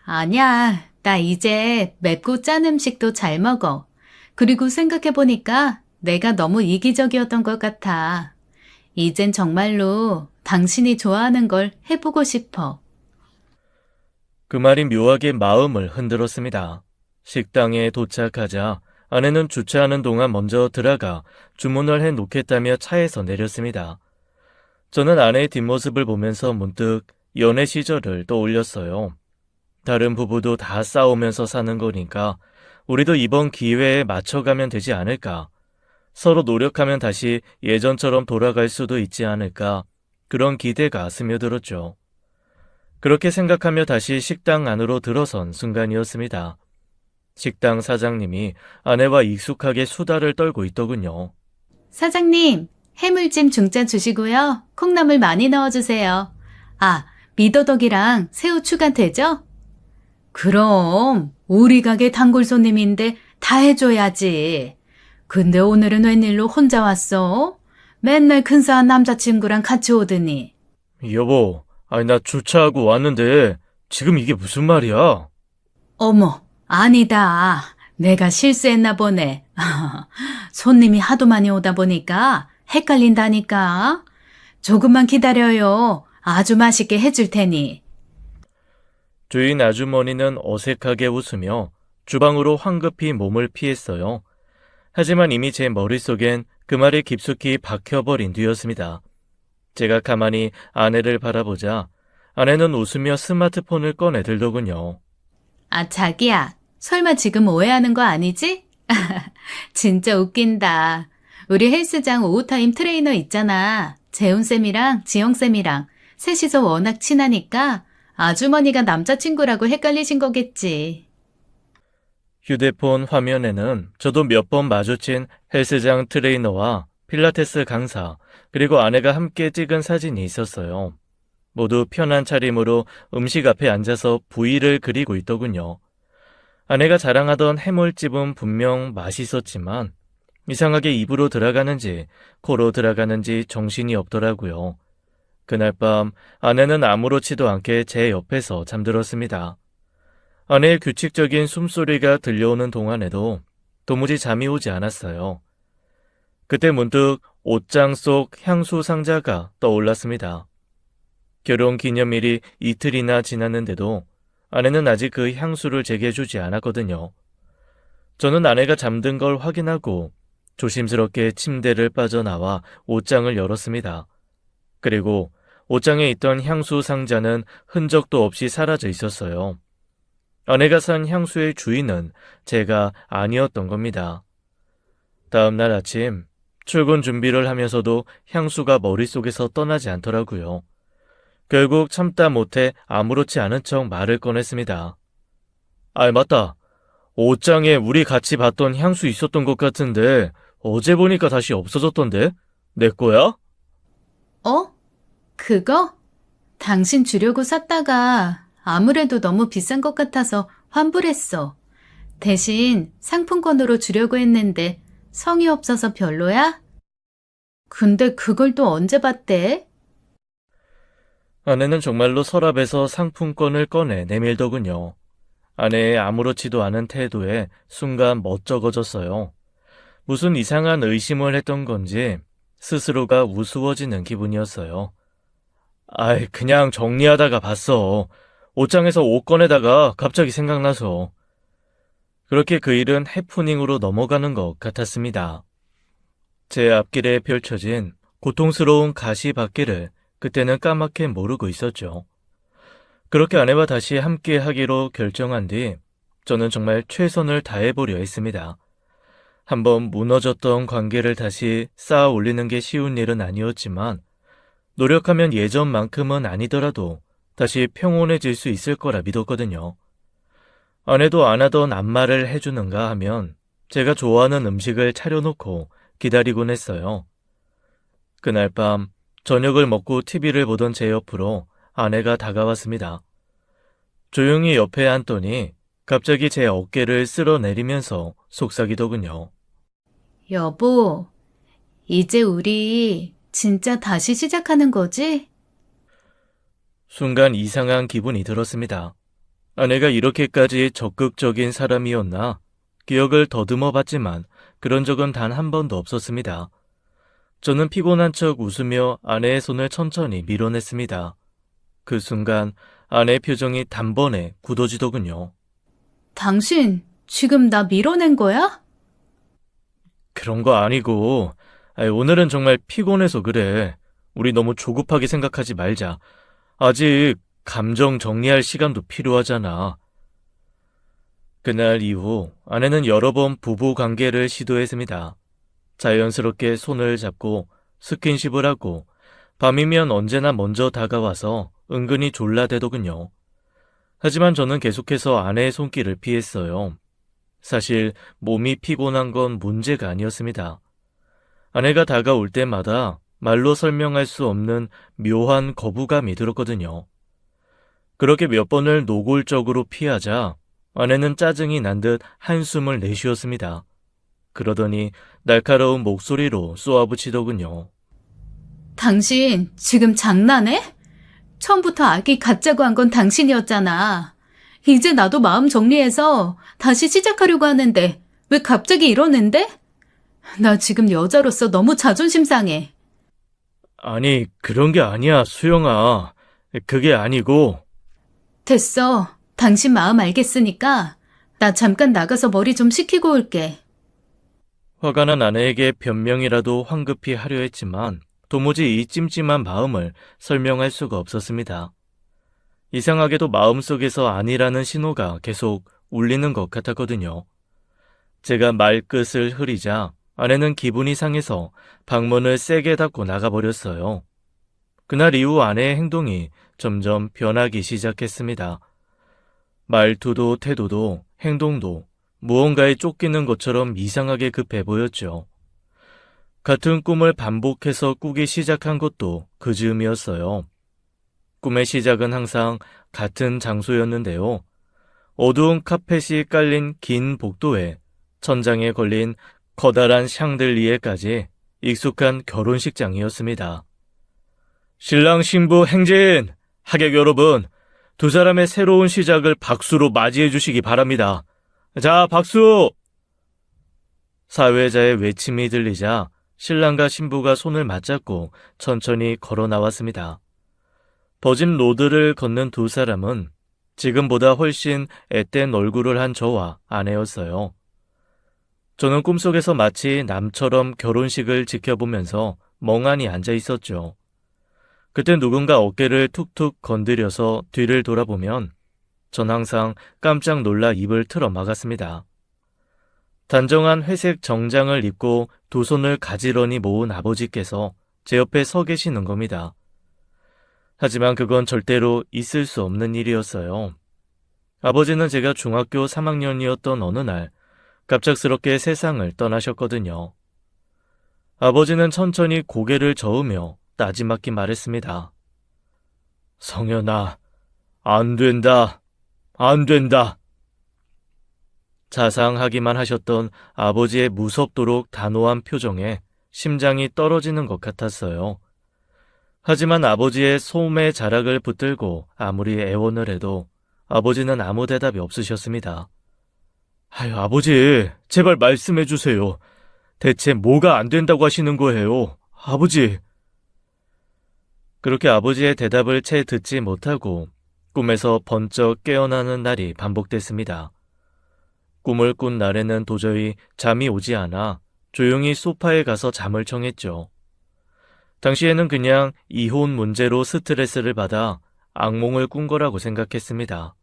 아니야, 나 이제 맵고 짠 음식도 잘 먹어. 그리고 생각해보니까 내가 너무 이기적이었던 것 같아. 이젠 정말로 당신이 좋아하는 걸 해보고 싶어. 그 말이 묘하게 마음을 흔들었습니다. 식당에 도착하자 아내는 주차하는 동안 먼저 들어가 주문을 해 놓겠다며 차에서 내렸습니다. 저는 아내의 뒷모습을 보면서 문득 연애 시절을 떠올렸어요. 다른 부부도 다 싸우면서 사는 거니까 우리도 이번 기회에 맞춰가면 되지 않을까. 서로 노력하면 다시 예전처럼 돌아갈 수도 있지 않을까. 그런 기대가 스며들었죠. 그렇게 생각하며 다시 식당 안으로 들어선 순간이었습니다. 식당 사장님이 아내와 익숙하게 수다를 떨고 있더군요. 사장님, 해물찜 중짜 주시고요. 콩나물 많이 넣어주세요. 아, 미더덕이랑 새우 추가되죠? 그럼 우리 가게 단골 손님인데 다 해줘야지. 근데 오늘은 웬일로 혼자 왔어? 맨날 근사한 남자친구랑 같이 오더니. 여보, 아니 나 주차하고 왔는데 지금 이게 무슨 말이야? 어머, 아니다. 내가 실수했나 보네. 손님이 하도 많이 오다 보니까 헷갈린다니까. 조금만 기다려요. 아주 맛있게 해줄 테니. 주인 아주머니는 어색하게 웃으며 주방으로 황급히 몸을 피했어요. 하지만 이미 제 머릿속엔 그 말이 깊숙이 박혀버린 뒤였습니다. 제가 가만히 아내를 바라보자 아내는 웃으며 스마트폰을 꺼내 들더군요. 아, 자기야. 설마 지금 오해하는 거 아니지? 진짜 웃긴다. 우리 헬스장 오후타임 트레이너 있잖아. 재훈쌤이랑 지영쌤이랑 셋이서 워낙 친하니까 아주머니가 남자친구라고 헷갈리신 거겠지. 휴대폰 화면에는 저도 몇 번 마주친 헬스장 트레이너와 필라테스 강사, 그리고 아내가 함께 찍은 사진이 있었어요. 모두 편한 차림으로 음식 앞에 앉아서 부위를 그리고 있더군요. 아내가 자랑하던 해물찜은 분명 맛있었지만 이상하게 입으로 들어가는지 코로 들어가는지 정신이 없더라고요. 그날 밤 아내는 아무렇지도 않게 제 옆에서 잠들었습니다. 아내의 규칙적인 숨소리가 들려오는 동안에도 도무지 잠이 오지 않았어요. 그때 문득 옷장 속 향수 상자가 떠올랐습니다. 결혼 기념일이 이틀이나 지났는데도 아내는 아직 그 향수를 제게 주지 않았거든요. 저는 아내가 잠든 걸 확인하고 조심스럽게 침대를 빠져나와 옷장을 열었습니다. 그리고 옷장에 있던 향수 상자는 흔적도 없이 사라져 있었어요. 아내가 산 향수의 주인은 제가 아니었던 겁니다. 다음 날 아침 출근 준비를 하면서도 향수가 머릿속에서 떠나지 않더라고요. 결국 참다 못해 아무렇지 않은 척 말을 꺼냈습니다. 아, 맞다. 옷장에 우리 같이 봤던 향수 있었던 것 같은데 어제 보니까 다시 없어졌던데? 내 거야? 어? 그거? 당신 주려고 샀다가 아무래도 너무 비싼 것 같아서 환불했어. 대신 상품권으로 주려고 했는데 성의 없어서 별로야? 근데 그걸 또 언제 봤대? 아내는 정말로 서랍에서 상품권을 꺼내 내밀더군요. 아내의 아무렇지도 않은 태도에 순간 멋쩍어졌어요. 무슨 이상한 의심을 했던 건지 스스로가 우스워지는 기분이었어요. 아이, 그냥 정리하다가 봤어. 옷장에서 옷 꺼내다가 갑자기 생각나서. 그렇게 그 일은 해프닝으로 넘어가는 것 같았습니다. 제 앞길에 펼쳐진 고통스러운 가시밭길을 그때는 까맣게 모르고 있었죠. 그렇게 아내와 다시 함께 하기로 결정한 뒤 저는 정말 최선을 다해보려 했습니다. 한번 무너졌던 관계를 다시 쌓아 올리는 게 쉬운 일은 아니었지만 노력하면 예전만큼은 아니더라도 다시 평온해질 수 있을 거라 믿었거든요. 아내도 안 하던 안마를 해주는가 하면 제가 좋아하는 음식을 차려놓고 기다리곤 했어요. 그날 밤 저녁을 먹고 TV를 보던 제 옆으로 아내가 다가왔습니다. 조용히 옆에 앉더니 갑자기 제 어깨를 쓸어내리면서 속삭이더군요. 여보, 이제 우리 진짜 다시 시작하는 거지? 순간 이상한 기분이 들었습니다. 아내가 이렇게까지 적극적인 사람이었나? 기억을 더듬어 봤지만 그런 적은 단 한 번도 없었습니다. 저는 피곤한 척 웃으며 아내의 손을 천천히 밀어냈습니다. 그 순간 아내의 표정이 단번에 굳어지더군요. 당신 지금 나 밀어낸 거야? 그런 거 아니고, 오늘은 정말 피곤해서 그래. 우리 너무 조급하게 생각하지 말자. 아직 감정 정리할 시간도 필요하잖아. 그날 이후 아내는 여러 번 부부 관계를 시도했습니다. 자연스럽게 손을 잡고 스킨십을 하고 밤이면 언제나 먼저 다가와서 은근히 졸라대더군요. 하지만 저는 계속해서 아내의 손길을 피했어요. 사실 몸이 피곤한 건 문제가 아니었습니다. 아내가 다가올 때마다 말로 설명할 수 없는 묘한 거부감이 들었거든요. 그렇게 몇 번을 노골적으로 피하자 아내는 짜증이 난 듯 한숨을 내쉬었습니다. 그러더니 날카로운 목소리로 쏘아붙이더군요. 당신 지금 장난해? 처음부터 아기 갖자고 한 건 당신이었잖아. 이제 나도 마음 정리해서 다시 시작하려고 하는데 왜 갑자기 이러는데? 나 지금 여자로서 너무 자존심 상해. 아니, 그런 게 아니야, 수영아. 그게 아니고. 됐어. 당신 마음 알겠으니까 나 잠깐 나가서 머리 좀 식히고 올게. 화가 난 아내에게 변명이라도 황급히 하려 했지만 도무지 이 찜찜한 마음을 설명할 수가 없었습니다. 이상하게도 마음속에서 아니라는 신호가 계속 울리는 것 같았거든요. 제가 말끝을 흐리자 아내는 기분이 상해서 방문을 세게 닫고 나가버렸어요. 그날 이후 아내의 행동이 점점 변하기 시작했습니다. 말투도 태도도 행동도 무언가에 쫓기는 것처럼 이상하게 급해 보였죠. 같은 꿈을 반복해서 꾸기 시작한 것도 그 즈음이었어요. 꿈의 시작은 항상 같은 장소였는데요. 어두운 카펫이 깔린 긴 복도에 천장에 걸린 커다란 샹들리에까지 익숙한 결혼식장이었습니다. 신랑 신부 행진! 하객 여러분, 두 사람의 새로운 시작을 박수로 맞이해 주시기 바랍니다. 자, 박수! 사회자의 외침이 들리자 신랑과 신부가 손을 맞잡고 천천히 걸어 나왔습니다. 버진 로드를 걷는 두 사람은 지금보다 훨씬 앳된 얼굴을 한 저와 아내였어요. 저는 꿈속에서 마치 남처럼 결혼식을 지켜보면서 멍하니 앉아 있었죠. 그때 누군가 어깨를 툭툭 건드려서 뒤를 돌아보면 전 항상 깜짝 놀라 입을 틀어 막았습니다. 단정한 회색 정장을 입고 두 손을 가지런히 모은 아버지께서 제 옆에 서 계시는 겁니다. 하지만 그건 절대로 있을 수 없는 일이었어요. 아버지는 제가 중학교 3학년이었던 어느 날 갑작스럽게 세상을 떠나셨거든요. 아버지는 천천히 고개를 저으며 나지막히 말했습니다. 성현아, 안 된다. 안 된다. 자상하기만 하셨던 아버지의 무섭도록 단호한 표정에 심장이 떨어지는 것 같았어요. 하지만 아버지의 소매 자락을 붙들고 아무리 애원을 해도 아버지는 아무 대답이 없으셨습니다. 아유, 아버지, 제발 말씀해 주세요. 대체 뭐가 안 된다고 하시는 거예요? 아버지. 그렇게 아버지의 대답을 채 듣지 못하고 꿈에서 번쩍 깨어나는 날이 반복됐습니다. 꿈을 꾼 날에는 도저히 잠이 오지 않아 조용히 소파에 가서 잠을 청했죠. 당시에는 그냥 이혼 문제로 스트레스를 받아 악몽을 꾼 거라고 생각했습니다.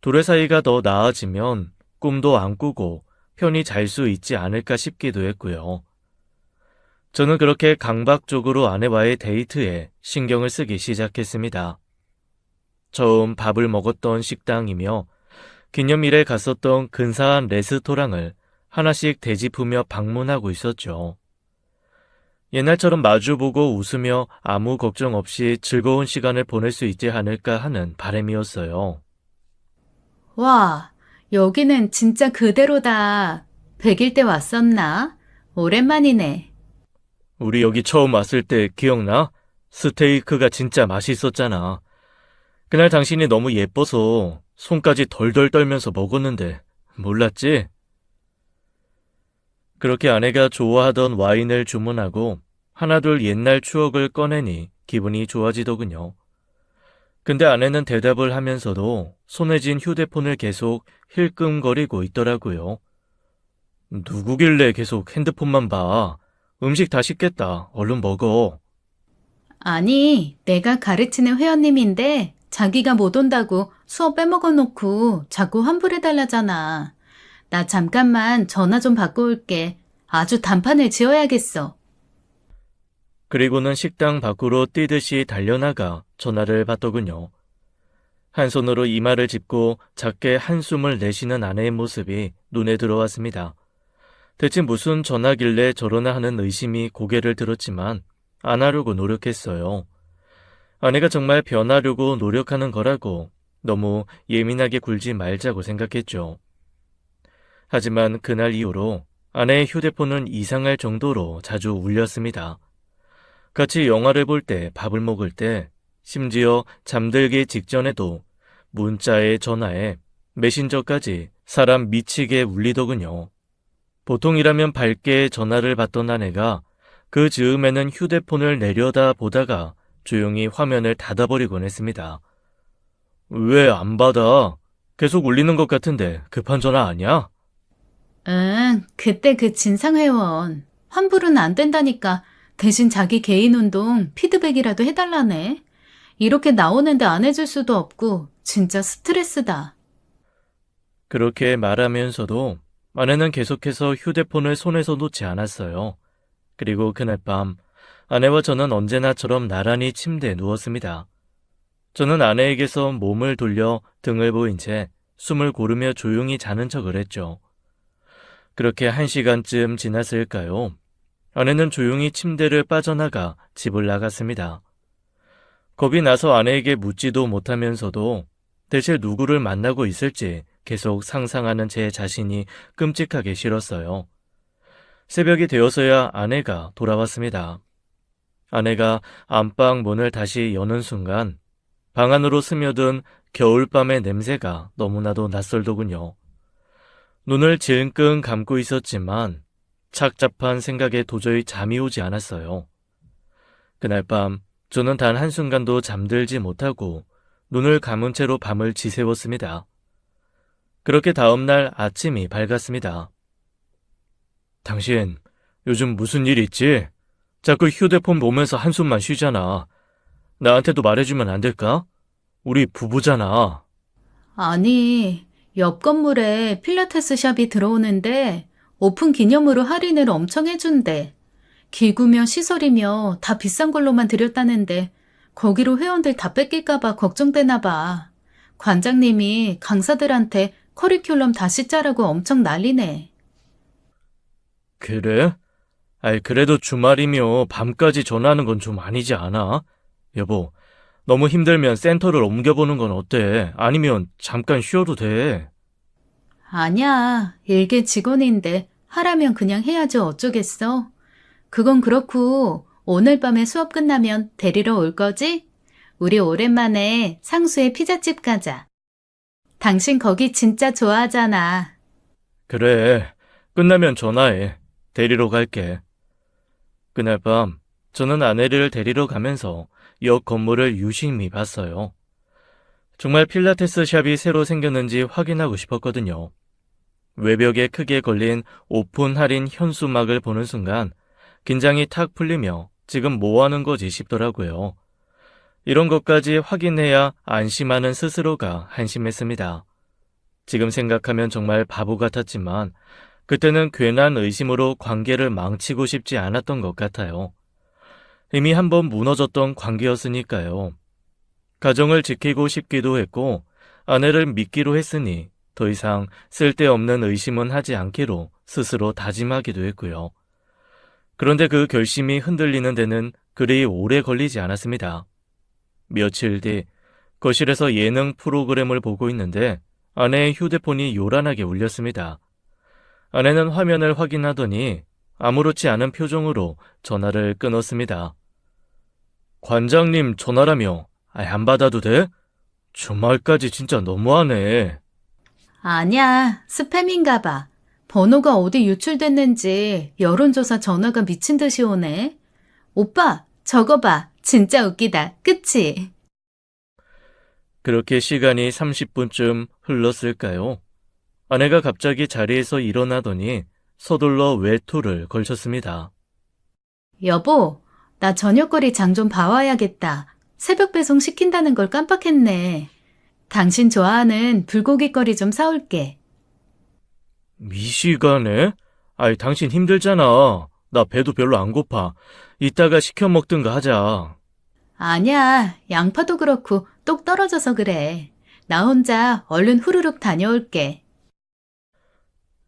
둘의 사이가 더 나아지면 꿈도 안 꾸고 편히 잘 수 있지 않을까 싶기도 했고요. 저는 그렇게 강박적으로 아내와의 데이트에 신경을 쓰기 시작했습니다. 처음 밥을 먹었던 식당이며 기념일에 갔었던 근사한 레스토랑을 하나씩 되짚으며 방문하고 있었죠. 옛날처럼 마주보고 웃으며 아무 걱정 없이 즐거운 시간을 보낼 수 있지 않을까 하는 바람이었어요. 와, 여기는 진짜 그대로다. 100일 때 왔었나? 오랜만이네. 우리 여기 처음 왔을 때 기억나? 스테이크가 진짜 맛있었잖아. 그날 당신이 너무 예뻐서 손까지 덜덜 떨면서 먹었는데 몰랐지? 그렇게 아내가 좋아하던 와인을 주문하고 하나둘 옛날 추억을 꺼내니 기분이 좋아지더군요. 근데 아내는 대답을 하면서도 손에 쥔 휴대폰을 계속 힐끔거리고 있더라고요. 누구길래 계속 핸드폰만 봐. 음식 다 식겠다. 얼른 먹어. 아니, 내가 가르치는 회원님인데 자기가 못 온다고 수업 빼먹어 놓고 자꾸 환불해달라잖아. 나 잠깐만 전화 좀 받고 올게. 아주 단판을 지어야겠어. 그리고는 식당 밖으로 뛰듯이 달려나가 전화를 받더군요. 한 손으로 이마를 짚고 작게 한숨을 내쉬는 아내의 모습이 눈에 들어왔습니다. 대체 무슨 전화길래 저러나 하는 의심이 고개를 들었지만 안 하려고 노력했어요. 아내가 정말 변하려고 노력하는 거라고 너무 예민하게 굴지 말자고 생각했죠. 하지만 그날 이후로 아내의 휴대폰은 이상할 정도로 자주 울렸습니다. 같이 영화를 볼 때, 밥을 먹을 때, 심지어 잠들기 직전에도 문자에 전화에 메신저까지 사람 미치게 울리더군요. 보통이라면 밝게 전화를 받던 아내가 그 즈음에는 휴대폰을 내려다 보다가 조용히 화면을 닫아버리곤 했습니다. 왜 안 받아? 계속 울리는 것 같은데 급한 전화 아니야? 응, 그때 그 진상회원. 환불은 안 된다니까 대신 자기 개인 운동 피드백이라도 해달라네. 이렇게 나오는데 안 해줄 수도 없고 진짜 스트레스다. 그렇게 말하면서도 아내는 계속해서 휴대폰을 손에서 놓지 않았어요. 그리고 그날 밤 아내와 저는 언제나처럼 나란히 침대에 누웠습니다. 저는 아내에게서 몸을 돌려 등을 보인 채 숨을 고르며 조용히 자는 척을 했죠. 그렇게 1시간쯤 지났을까요? 아내는 조용히 침대를 빠져나가 집을 나갔습니다. 겁이 나서 아내에게 묻지도 못하면서도 대체 누구를 만나고 있을지 계속 상상하는 제 자신이 끔찍하게 싫었어요. 새벽이 되어서야 아내가 돌아왔습니다. 아내가 안방 문을 다시 여는 순간 방 안으로 스며든 겨울밤의 냄새가 너무나도 낯설더군요. 눈을 질끈 감고 있었지만 착잡한 생각에 도저히 잠이 오지 않았어요. 그날 밤 저는 단 한순간도 잠들지 못하고 눈을 감은 채로 밤을 지새웠습니다. 그렇게 다음날 아침이 밝았습니다. 당신 요즘 무슨 일 있지? 자꾸 휴대폰 보면서 한숨만 쉬잖아. 나한테도 말해주면 안 될까? 우리 부부잖아. 아니, 옆 건물에 필라테스 샵이 들어오는데 오픈 기념으로 할인을 엄청 해준대. 기구며 시설이며 다 비싼 걸로만 들였다는데 거기로 회원들 다 뺏길까봐 걱정되나 봐. 관장님이 강사들한테 커리큘럼 다시 짜라고 엄청 난리네. 그래? 아이, 그래도 주말이며 밤까지 전화하는 건 좀 아니지 않아? 여보, 너무 힘들면 센터를 옮겨보는 건 어때? 아니면 잠깐 쉬어도 돼. 아니야, 일개 직원인데 하라면 그냥 해야지 어쩌겠어. 그건 그렇고 오늘 밤에 수업 끝나면 데리러 올 거지? 우리 오랜만에 상수의 피자집 가자. 당신 거기 진짜 좋아하잖아. 그래, 끝나면 전화해. 데리러 갈게. 그날 밤 저는 아내를 데리러 가면서 옆 건물을 유심히 봤어요. 정말 필라테스 샵이 새로 생겼는지 확인하고 싶었거든요. 외벽에 크게 걸린 오픈 할인 현수막을 보는 순간 긴장이 탁 풀리며 지금 뭐 하는 거지 싶더라고요. 이런 것까지 확인해야 안심하는 스스로가 한심했습니다. 지금 생각하면 정말 바보 같았지만 그때는 괜한 의심으로 관계를 망치고 싶지 않았던 것 같아요. 이미 한번 무너졌던 관계였으니까요. 가정을 지키고 싶기도 했고 아내를 믿기로 했으니 더 이상 쓸데없는 의심은 하지 않기로 스스로 다짐하기도 했고요. 그런데 그 결심이 흔들리는 데는 그리 오래 걸리지 않았습니다. 며칠 뒤 거실에서 예능 프로그램을 보고 있는데 아내의 휴대폰이 요란하게 울렸습니다. 아내는 화면을 확인하더니 아무렇지 않은 표정으로 전화를 끊었습니다. 관장님 전화라며 안 받아도 돼? 주말까지 진짜 너무하네. 아니야, 스팸인가 봐. 번호가 어디 유출됐는지 여론조사 전화가 미친 듯이 오네. 오빠, 저거 봐. 진짜 웃기다. 그치? 그렇게 시간이 30분쯤 흘렀을까요? 아내가 갑자기 자리에서 일어나더니 서둘러 외투를 걸쳤습니다. 여보, 나 저녁거리 장 좀 봐와야겠다. 새벽 배송 시킨다는 걸 깜빡했네. 당신 좋아하는 불고기거리 좀 사올게. 이 시간에? 아이, 당신 힘들잖아. 나 배도 별로 안 고파. 이따가 시켜 먹든가 하자. 아니야, 양파도 그렇고 똑 떨어져서 그래. 나 혼자 얼른 후루룩 다녀올게.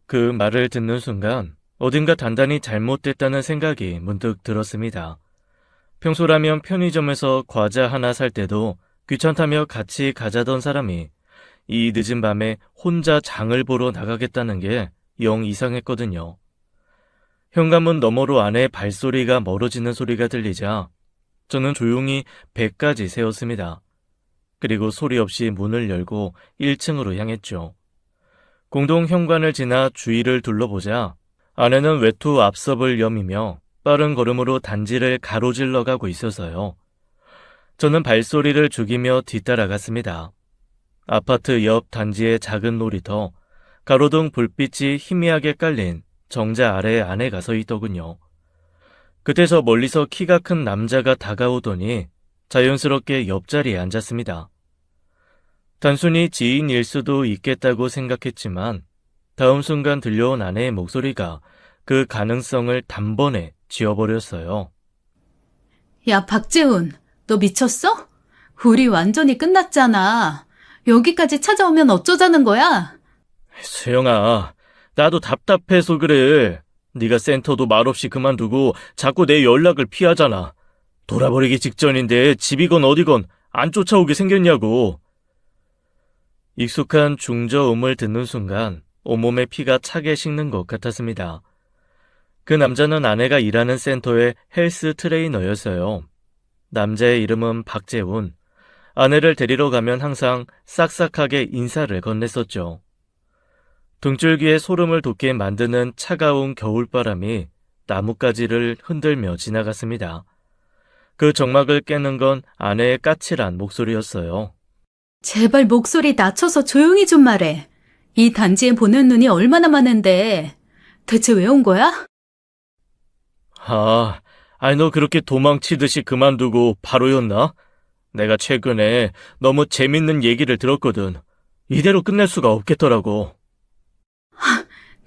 그 말을 듣는 순간 어딘가 단단히 잘못됐다는 생각이 문득 들었습니다. 평소라면 편의점에서 과자 하나 살 때도 귀찮다며 같이 가자던 사람이 이 늦은 밤에 혼자 장을 보러 나가겠다는 게 영 이상했거든요. 현관문 너머로 아내의 발소리가 멀어지는 소리가 들리자 저는 조용히 배까지 세웠습니다. 그리고 소리 없이 문을 열고 1층으로 향했죠. 공동 현관을 지나 주위를 둘러보자 아내는 외투 앞섭을 여미며 빠른 걸음으로 단지를 가로질러 가고 있어서요. 저는 발소리를 죽이며 뒤따라갔습니다. 아파트 옆 단지의 작은 놀이터, 가로등 불빛이 희미하게 깔린 정자 아래에 아내가 서 있더군요. 그때 저 멀리서 키가 큰 남자가 다가오더니 자연스럽게 옆자리에 앉았습니다. 단순히 지인일 수도 있겠다고 생각했지만 다음 순간 들려온 아내의 목소리가 그 가능성을 단번에 지워버렸어요. 야, 박재훈, 너 미쳤어? 우리 완전히 끝났잖아. 여기까지 찾아오면 어쩌자는 거야? 수영아, 나도 답답해서 그래. 네가 센터도 말없이 그만두고 자꾸 내 연락을 피하잖아. 돌아버리기 직전인데 집이건 어디건 안 쫓아오게 생겼냐고. 익숙한 중저음을 듣는 순간 온몸에 피가 차게 식는 것 같았습니다. 그 남자는 아내가 일하는 센터의 헬스 트레이너였어요. 남자의 이름은 박재훈. 아내를 데리러 가면 항상 싹싹하게 인사를 건넸었죠. 등줄기에 소름을 돋게 만드는 차가운 겨울바람이 나뭇가지를 흔들며 지나갔습니다. 그 정막을 깨는 건 아내의 까칠한 목소리였어요. 제발 목소리 낮춰서 조용히 좀 말해. 이 단지에 보는 눈이 얼마나 많은데. 대체 왜 온 거야? 아니 너 그렇게 도망치듯이 그만두고 바로였나? 내가 최근에 너무 재밌는 얘기를 들었거든. 이대로 끝낼 수가 없겠더라고.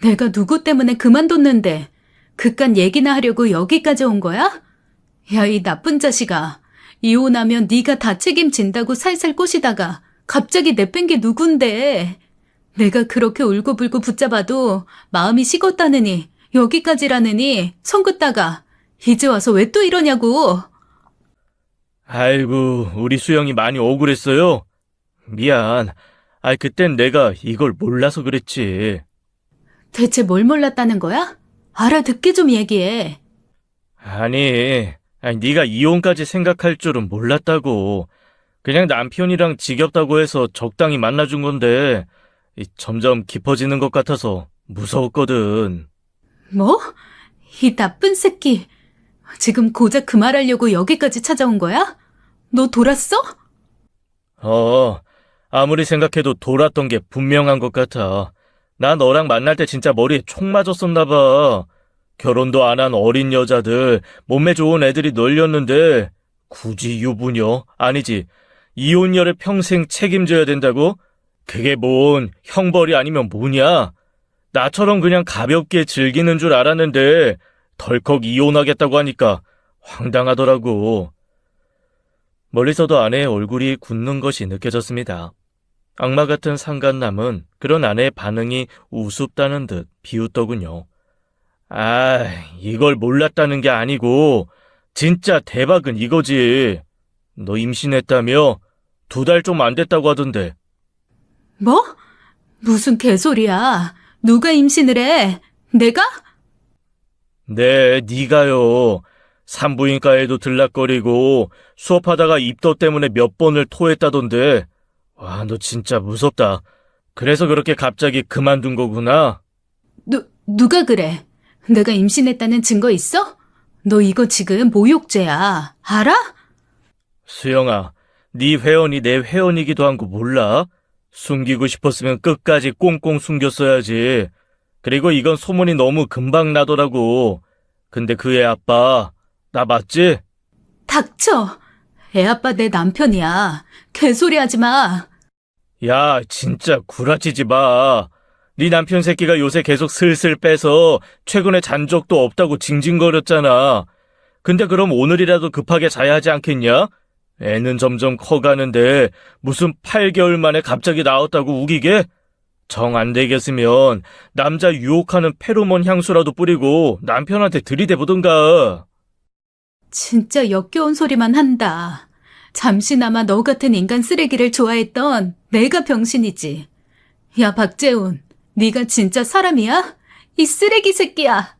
내가 누구 때문에 그만뒀는데 그깟 얘기나 하려고 여기까지 온 거야? 야, 이 나쁜 자식아. 이혼하면 네가 다 책임진다고 살살 꼬시다가 갑자기 내뺀 게 누군데. 내가 그렇게 울고불고 붙잡아도 마음이 식었다느니 여기까지라느니 손 긋다가 이제 와서 왜 또 이러냐고. 아이고, 우리 수영이 많이 억울했어요. 미안. 그땐 내가 이걸 몰라서 그랬지. 대체 뭘 몰랐다는 거야? 알아듣게 좀 얘기해. 아니, 네가 이혼까지 생각할 줄은 몰랐다고. 그냥 남편이랑 지겹다고 해서 적당히 만나준 건데 점점 깊어지는 것 같아서 무서웠거든. 뭐? 이 나쁜 새끼. 지금 고작 그 말하려고 여기까지 찾아온 거야? 너 돌았어? 아무리 생각해도 돌았던 게 분명한 것 같아. 나 너랑 만날 때 진짜 머리에 총 맞았었나 봐. 결혼도 안 한 어린 여자들, 몸매 좋은 애들이 널렸는데 굳이 유부녀? 아니지, 이혼녀를 평생 책임져야 된다고? 그게 뭔 형벌이 아니면 뭐냐? 나처럼 그냥 가볍게 즐기는 줄 알았는데 덜컥 이혼하겠다고 하니까 황당하더라고. 멀리서도 아내의 얼굴이 굳는 것이 느껴졌습니다. 악마 같은 상간남은 그런 아내의 반응이 우습다는 듯 비웃더군요. 이걸 몰랐다는 게 아니고 진짜 대박은 이거지. 너 임신했다며? 2달 좀 안 됐다고 하던데. 뭐? 무슨 개소리야. 누가 임신을 해? 내가? 네, 네가요. 산부인과에도 들락거리고 수업하다가 입덧 때문에 몇 번을 토했다던데 와, 너 진짜 무섭다. 그래서 그렇게 갑자기 그만둔 거구나. 누가 그래? 내가 임신했다는 증거 있어? 너 이거 지금 모욕죄야. 알아? 수영아, 네 회원이 내 회원이기도 한 거 몰라? 숨기고 싶었으면 끝까지 꽁꽁 숨겼어야지. 그리고 이건 소문이 너무 금방 나더라고. 근데 그 애 아빠, 나 맞지? 닥쳐. 애 아빠 내 남편이야. 개소리 하지 마. 야, 진짜 구라치지 마. 네 남편 새끼가 요새 계속 슬슬 빼서 최근에 잔 적도 없다고 징징거렸잖아. 근데 그럼 오늘이라도 급하게 자야 하지 않겠냐? 애는 점점 커가는데 무슨 8개월 만에 갑자기 나왔다고 우기게? 정 안 되겠으면 남자 유혹하는 페로몬 향수라도 뿌리고 남편한테 들이대보든가. 진짜 역겨운 소리만 한다. 잠시나마 너 같은 인간 쓰레기를 좋아했던 내가 병신이지. 야, 박재훈. 네가 진짜 사람이야? 이 쓰레기 새끼야.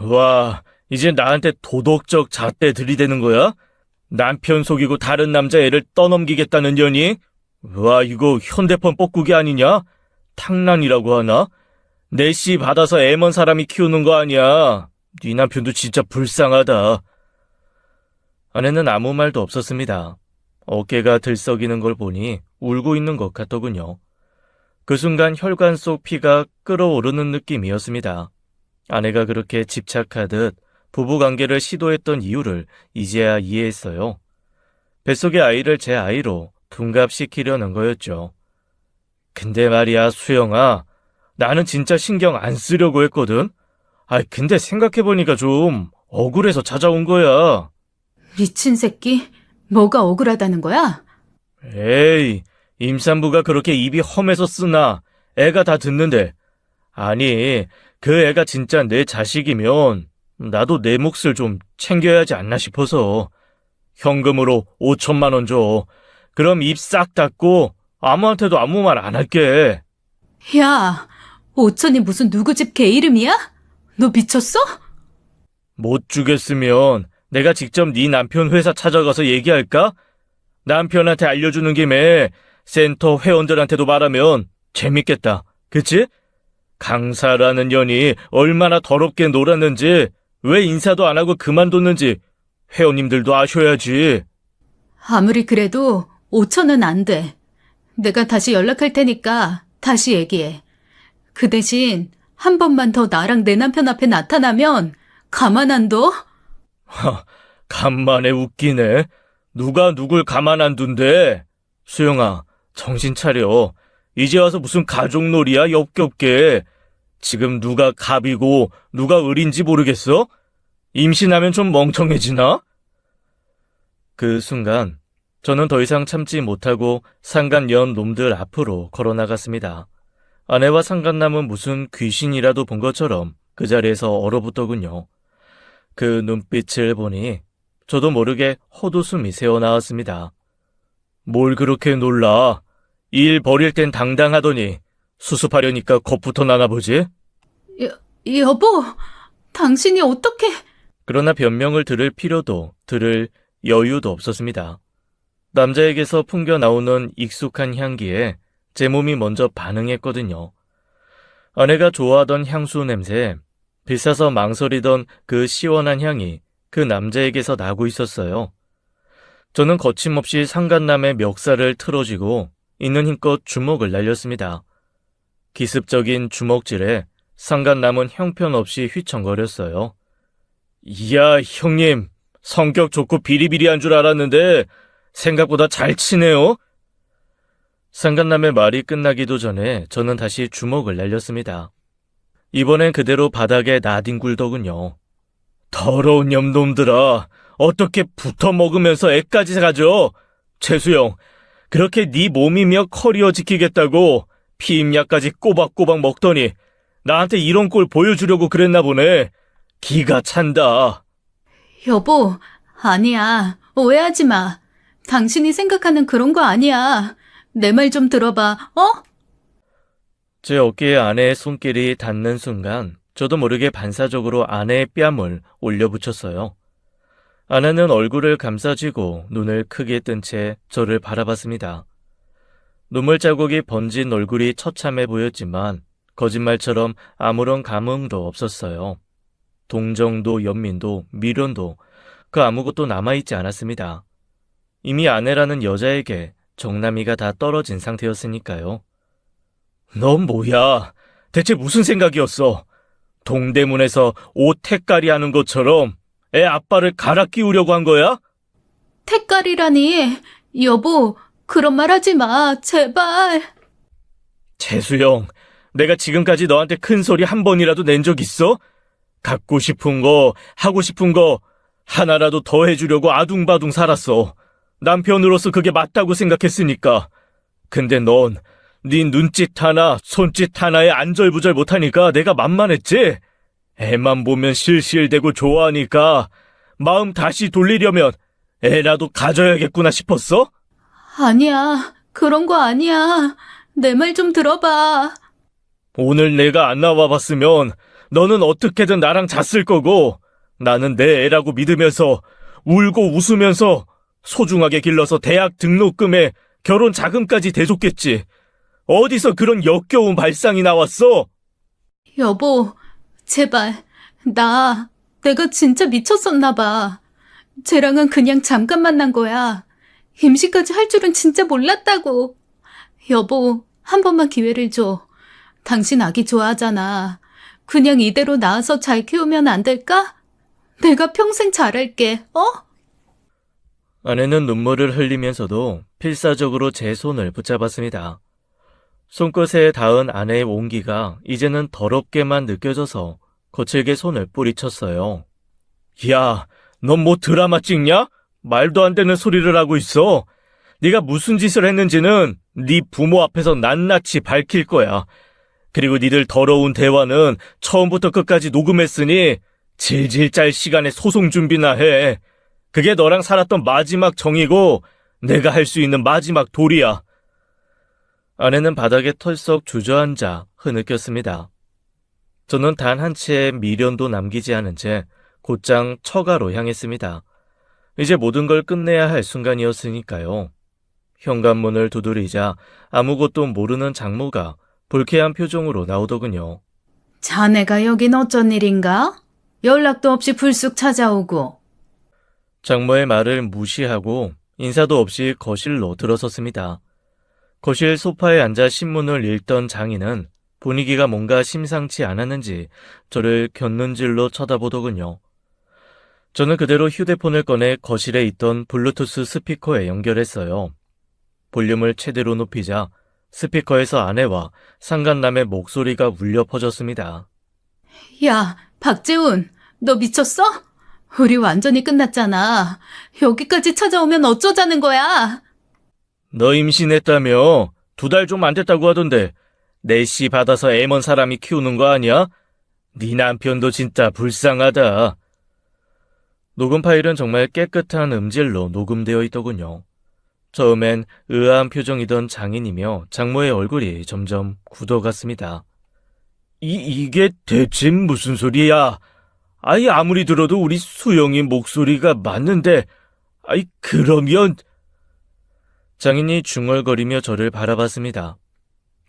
와, 이제 나한테 도덕적 잣대 들이대는 거야? 남편 속이고 다른 남자애를 떠넘기겠다는 년이? 와, 이거 현대폰 뻐꾸기 아니냐? 탕란이라고 하나? 내씨 받아서 애 먼 사람이 키우는 거 아니야. 네 남편도 진짜 불쌍하다. 아내는 아무 말도 없었습니다. 어깨가 들썩이는 걸 보니 울고 있는 것 같더군요. 그 순간 혈관 속 피가 끓어오르는 느낌이었습니다. 아내가 그렇게 집착하듯 부부관계를 시도했던 이유를 이제야 이해했어요. 뱃속의 아이를 제 아이로 둔갑시키려는 거였죠. 근데 말이야, 수영아. 나는 진짜 신경 안 쓰려고 했거든? 근데 생각해보니까 좀 억울해서 찾아온 거야. 미친 새끼. 뭐가 억울하다는 거야? 에이, 임산부가 그렇게 입이 험해서 쓰나? 애가 다 듣는데. 아니, 그 애가 진짜 내 자식이면 나도 내 몫을 좀 챙겨야지 않나 싶어서. 현금으로 5천만 원 줘. 그럼 입 싹 닫고 아무한테도 아무 말 안 할게. 야, 오천이 무슨 누구 집 개 이름이야? 너 미쳤어? 못 주겠으면 내가 직접 네 남편 회사 찾아가서 얘기할까? 남편한테 알려주는 김에 센터 회원들한테도 말하면 재밌겠다. 그치? 강사라는 년이 얼마나 더럽게 놀았는지, 왜 인사도 안 하고 그만뒀는지 회원님들도 아셔야지. 아무리 그래도 5천은 안 돼. 내가 다시 연락할 테니까 다시 얘기해. 그 대신 한 번만 더 나랑 내 남편 앞에 나타나면 가만 안 둬? 간만에 웃기네. 누가 누굴 가만 안 둔대. 수영아, 정신 차려. 이제 와서 무슨 가족놀이야, 역겹게. 지금 누가 갑이고 누가 을인지 모르겠어? 임신하면 좀 멍청해지나? 그 순간 저는 더 이상 참지 못하고 상간녀 놈들 앞으로 걸어나갔습니다. 아내와 상간남은 무슨 귀신이라도 본 것처럼 그 자리에서 얼어붙더군요. 그 눈빛을 보니 저도 모르게 헛웃음이 새어나왔습니다. 뭘 그렇게 놀라? 일 벌일 땐 당당하더니 수습하려니까 겁부터 나나 보지? 여보, 당신이 어떻게... 그러나 변명을 들을 필요도 들을 여유도 없었습니다. 남자에게서 풍겨나오는 익숙한 향기에 제 몸이 먼저 반응했거든요. 아내가 좋아하던 향수 냄새, 비싸서 망설이던 그 시원한 향이 그 남자에게서 나고 있었어요. 저는 거침없이 상간남의 멱살을 틀어쥐고 있는 힘껏 주먹을 날렸습니다. 기습적인 주먹질에 상간남은 형편없이 휘청거렸어요. 이야, 형님, 성격 좋고 비리비리한 줄 알았는데 생각보다 잘 치네요. 상간남의 말이 끝나기도 전에 저는 다시 주먹을 날렸습니다. 이번엔 그대로 바닥에 나뒹굴더군요. 더러운 놈들아, 어떻게 붙어 먹으면서 애까지 가져? 최수영, 그렇게 네 몸이며 커리어 지키겠다고 피임약까지 꼬박꼬박 먹더니 나한테 이런 꼴 보여주려고 그랬나 보네. 기가 찬다. 여보, 아니야. 오해하지 마. 당신이 생각하는 그런 거 아니야. 내 말 좀 들어봐, 어? 제 어깨에 아내의 손길이 닿는 순간 저도 모르게 반사적으로 아내의 뺨을 올려붙였어요. 아내는 얼굴을 감싸쥐고 눈을 크게 뜬 채 저를 바라봤습니다. 눈물 자국이 번진 얼굴이 처참해 보였지만 거짓말처럼 아무런 감흥도 없었어요. 동정도 연민도 미련도 그 아무것도 남아있지 않았습니다. 이미 아내라는 여자에게 정남이가 다 떨어진 상태였으니까요. 넌 뭐야? 대체 무슨 생각이었어? 동대문에서 옷 택갈이 하는 것처럼 애 아빠를 갈아 끼우려고 한 거야? 택갈이라니. 여보, 그런 말 하지 마. 제발. 재수영, 내가 지금까지 너한테 큰 소리 한 번이라도 낸 적 있어? 갖고 싶은 거, 하고 싶은 거 하나라도 더 해주려고 아둥바둥 살았어. 남편으로서 그게 맞다고 생각했으니까. 근데 넌 네 눈짓 하나, 손짓 하나에 안절부절 못하니까 내가 만만했지? 애만 보면 실실대고 좋아하니까 마음 다시 돌리려면 애라도 가져야겠구나 싶었어? 아니야. 그런 거 아니야. 내 말 좀 들어봐. 오늘 내가 안 나와봤으면 너는 어떻게든 나랑 잤을 거고 나는 내 애라고 믿으면서 울고 웃으면서 소중하게 길러서 대학 등록금에 결혼 자금까지 대줬겠지. 어디서 그런 역겨운 발상이 나왔어? 여보, 제발. 내가 진짜 미쳤었나 봐. 쟤랑은 그냥 잠깐 만난 거야. 임신까지 할 줄은 진짜 몰랐다고. 여보, 한 번만 기회를 줘. 당신 아기 좋아하잖아. 그냥 이대로 낳아서 잘 키우면 안 될까? 내가 평생 잘할게, 어? 아내는 눈물을 흘리면서도 필사적으로 제 손을 붙잡았습니다. 손끝에 닿은 아내의 온기가 이제는 더럽게만 느껴져서 거칠게 손을 뿌리쳤어요. 야, 넌 뭐 드라마 찍냐? 말도 안 되는 소리를 하고 있어. 네가 무슨 짓을 했는지는 네 부모 앞에서 낱낱이 밝힐 거야. 그리고 니들 더러운 대화는 처음부터 끝까지 녹음했으니 질질 짤 시간에 소송 준비나 해. 그게 너랑 살았던 마지막 정이고 내가 할 수 있는 마지막 도리야. 아내는 바닥에 털썩 주저앉아 흐느꼈습니다. 저는 단 한 채의 미련도 남기지 않은 채 곧장 처가로 향했습니다. 이제 모든 걸 끝내야 할 순간이었으니까요. 현관문을 두드리자 아무것도 모르는 장모가 불쾌한 표정으로 나오더군요. 자네가 여긴 어쩐 일인가? 연락도 없이 불쑥 찾아오고. 장모의 말을 무시하고 인사도 없이 거실로 들어섰습니다. 거실 소파에 앉아 신문을 읽던 장인은 분위기가 뭔가 심상치 않았는지 저를 곁눈질로 쳐다보더군요. 저는 그대로 휴대폰을 꺼내 거실에 있던 블루투스 스피커에 연결했어요. 볼륨을 최대로 높이자 스피커에서 아내와 상간남의 목소리가 울려 퍼졌습니다. 야, 박재훈, 너 미쳤어? 우리 완전히 끝났잖아. 여기까지 찾아오면 어쩌자는 거야? 너 임신했다며? 2달 좀 안 됐다고 하던데 내시 받아서 애 먼 사람이 키우는 거 아니야? 네 남편도 진짜 불쌍하다. 녹음 파일은 정말 깨끗한 음질로 녹음되어 있더군요. 처음엔 의아한 표정이던 장인이며 장모의 얼굴이 점점 굳어갔습니다. 이게 대체 무슨 소리야? 아이 아무리 들어도 우리 수영이 목소리가 맞는데, 아이 그러면... 장인이 중얼거리며 저를 바라봤습니다.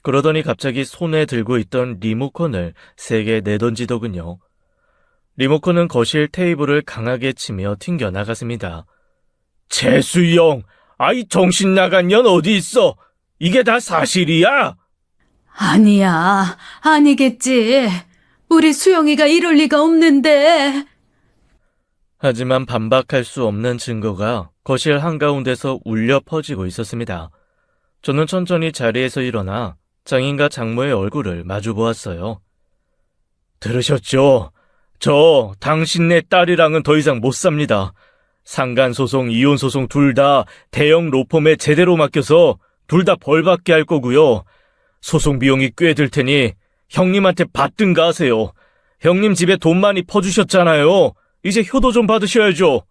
그러더니 갑자기 손에 들고 있던 리모컨을 세게 내던지더군요. 리모컨은 거실 테이블을 강하게 치며 튕겨나갔습니다. 재수영! 아이 정신 나간 년 어디 있어? 이게 다 사실이야? 아니야, 아니겠지. 우리 수영이가 이럴 리가 없는데. 하지만 반박할 수 없는 증거가 거실 한가운데서 울려 퍼지고 있었습니다. 저는 천천히 자리에서 일어나 장인과 장모의 얼굴을 마주 보았어요. 들으셨죠? 저 당신네 딸이랑은 더 이상 못 삽니다. 상간소송, 이혼소송 둘 다 대형 로펌에 제대로 맡겨서 둘 다 벌받게 할 거고요. 소송 비용이 꽤 들 테니 형님한테 받든가 하세요. 형님 집에 돈 많이 퍼주셨잖아요. 이제 효도 좀 받으셔야죠.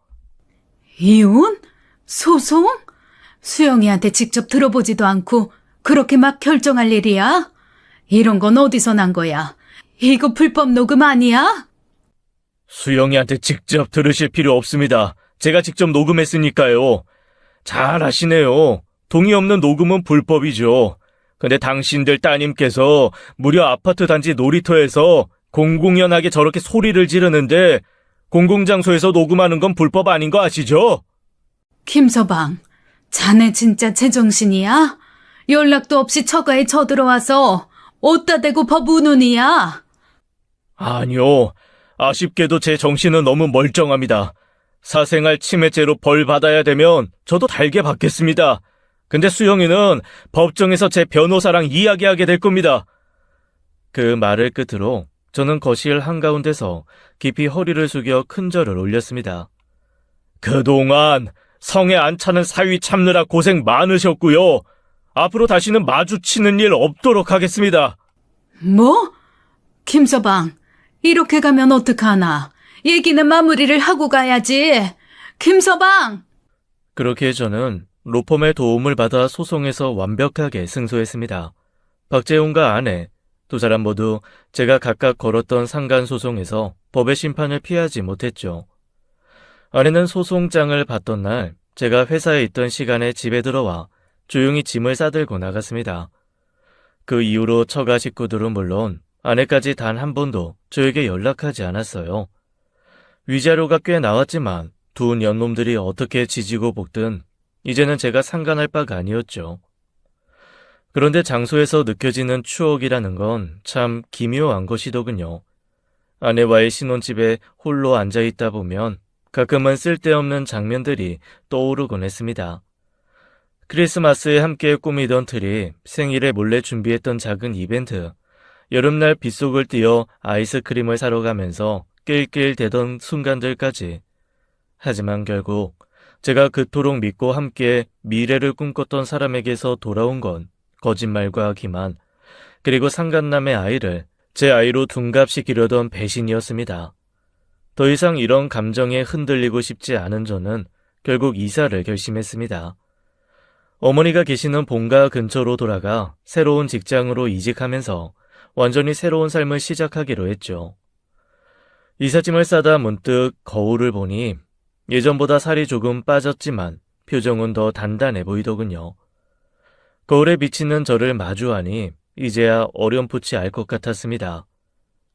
이혼? 소송? 수영이한테 직접 들어보지도 않고 그렇게 막 결정할 일이야? 이런 건 어디서 난 거야? 이거 불법 녹음 아니야? 수영이한테 직접 들으실 필요 없습니다. 제가 직접 녹음했으니까요. 잘 아시네요. 동의 없는 녹음은 불법이죠. 근데 당신들 따님께서 무려 아파트 단지 놀이터에서 공공연하게 저렇게 소리를 지르는데 공공장소에서 녹음하는 건 불법 아닌 거 아시죠? 김서방, 자네 진짜 제정신이야? 연락도 없이 처가에 쳐들어와서 어디다 대고 법 우는이야? 아니요. 아쉽게도 제 정신은 너무 멀쩡합니다. 사생활 침해죄로 벌 받아야 되면 저도 달게 받겠습니다. 근데 수영이는 법정에서 제 변호사랑 이야기하게 될 겁니다. 그 말을 끝으로 저는 거실 한가운데서 깊이 허리를 숙여 큰 절을 올렸습니다. 그동안 성에 안 차는 사위 참느라 고생 많으셨고요. 앞으로 다시는 마주치는 일 없도록 하겠습니다. 뭐? 김서방, 이렇게 가면 어떡하나? 얘기는 마무리를 하고 가야지. 김서방! 그렇게 저는 로펌의 도움을 받아 소송에서 완벽하게 승소했습니다. 박재홍과 아내, 두 사람 모두 제가 각각 걸었던 상간소송에서 법의 심판을 피하지 못했죠. 아내는 소송장을 받던 날 제가 회사에 있던 시간에 집에 들어와 조용히 짐을 싸들고 나갔습니다. 그 이후로 처가 식구들은 물론 아내까지 단 한 번도 저에게 연락하지 않았어요. 위자료가 꽤 나왔지만 두 년놈들이 어떻게 지지고 볶든 이제는 제가 상관할 바가 아니었죠. 그런데 장소에서 느껴지는 추억이라는 건 참 기묘한 것이더군요. 아내와의 신혼집에 홀로 앉아있다 보면 가끔은 쓸데없는 장면들이 떠오르곤 했습니다. 크리스마스에 함께 꾸미던 트리, 생일에 몰래 준비했던 작은 이벤트, 여름날 빗속을 뛰어 아이스크림을 사러 가면서 낄낄대던 순간들까지. 하지만 결국 제가 그토록 믿고 함께 미래를 꿈꿨던 사람에게서 돌아온 건 거짓말과 기만, 그리고 상간남의 아이를 제 아이로 둔갑시키려던 배신이었습니다. 더 이상 이런 감정에 흔들리고 싶지 않은 저는 결국 이사를 결심했습니다. 어머니가 계시는 본가 근처로 돌아가 새로운 직장으로 이직하면서 완전히 새로운 삶을 시작하기로 했죠. 이삿짐을 싸다 문득 거울을 보니 예전보다 살이 조금 빠졌지만 표정은 더 단단해 보이더군요. 거울에 비치는 저를 마주하니 이제야 어렴풋이 알 것 같았습니다.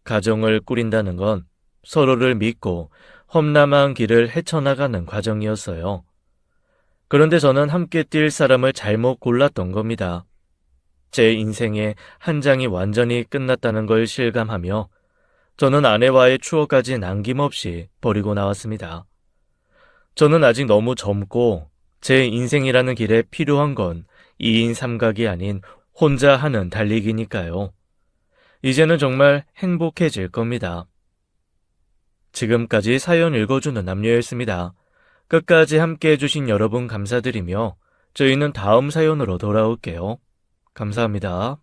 가정을 꾸린다는 건 서로를 믿고 험난한 길을 헤쳐나가는 과정이었어요. 그런데 저는 함께 뛸 사람을 잘못 골랐던 겁니다. 제 인생의 한 장이 완전히 끝났다는 걸 실감하며 저는 아내와의 추억까지 남김없이 버리고 나왔습니다. 저는 아직 너무 젊고 제 인생이라는 길에 필요한 건 2인 삼각이 아닌 혼자 하는 달리기니까요. 이제는 정말 행복해질 겁니다. 지금까지 사연 읽어주는 남녀였습니다. 끝까지 함께 해주신 여러분 감사드리며 저희는 다음 사연으로 돌아올게요. 감사합니다.